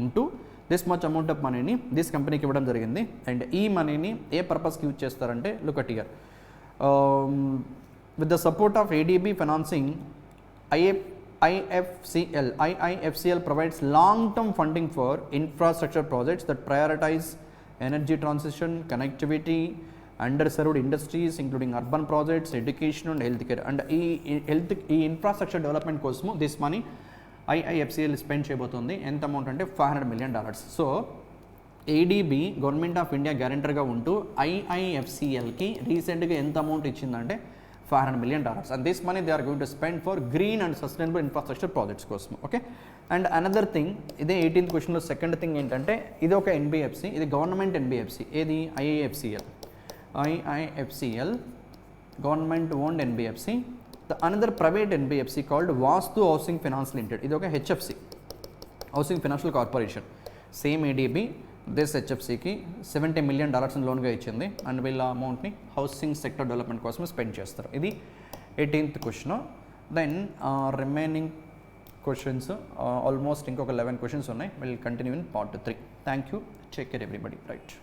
ఉంటూ this much amount of మనీని this కంపెనీకి ఇవ్వడం జరిగింది. అండ్ ఈ మనీని ఏ పర్పస్కి యూజ్ చేస్తారంటే, look at here, with the support of ADB financing, IIFCL provides long-term funding for infrastructure projects that prioritize energy transition, connectivity, underserved industries including urban projects, education and healthcare. And ఈ infrastructure development కోసము this money IIFCL spend చేయబోతుంది. ఎంత amount అంటే $500 million. So ADB government of India గ్యారెంటర్గా ఉంటూ IIFCLకి రీసెంట్గా ఎంత అమౌంట్ ఇచ్చిందంటే $500 million. And this money they are going to spend for green and sustainable infrastructure projects కోసం. ఓకే, అండ్ అనదర్ థింగ్, ఇదే 18th క్వశ్చన్లో సెకండ్ థింగ్ ఏంటంటే, ఇది ఒక ఎన్బిఎఫ్సి, ఇది గవర్నమెంట్ ఎన్బిఎఫ్సి, ఏది IIFCL government owned NBFC. The another private NBFC called Vastu housing finance limited, ఇది ఒక HFC, housing financial corporation. Same ADB this హెచ్ఎఫ్సికి $70 million లోన్గా ఇచ్చింది. అండ్ వీళ్ళ అమౌంట్ని హౌసింగ్ సెక్టర్ డెవలప్మెంట్ కోసం స్పెండ్ చేస్తారు. ఇది 18th question. Then remaining questions almost ఇంకొక 11 questions ఉన్నాయి. Will continue in part 3. Thank you, take care everybody. Right.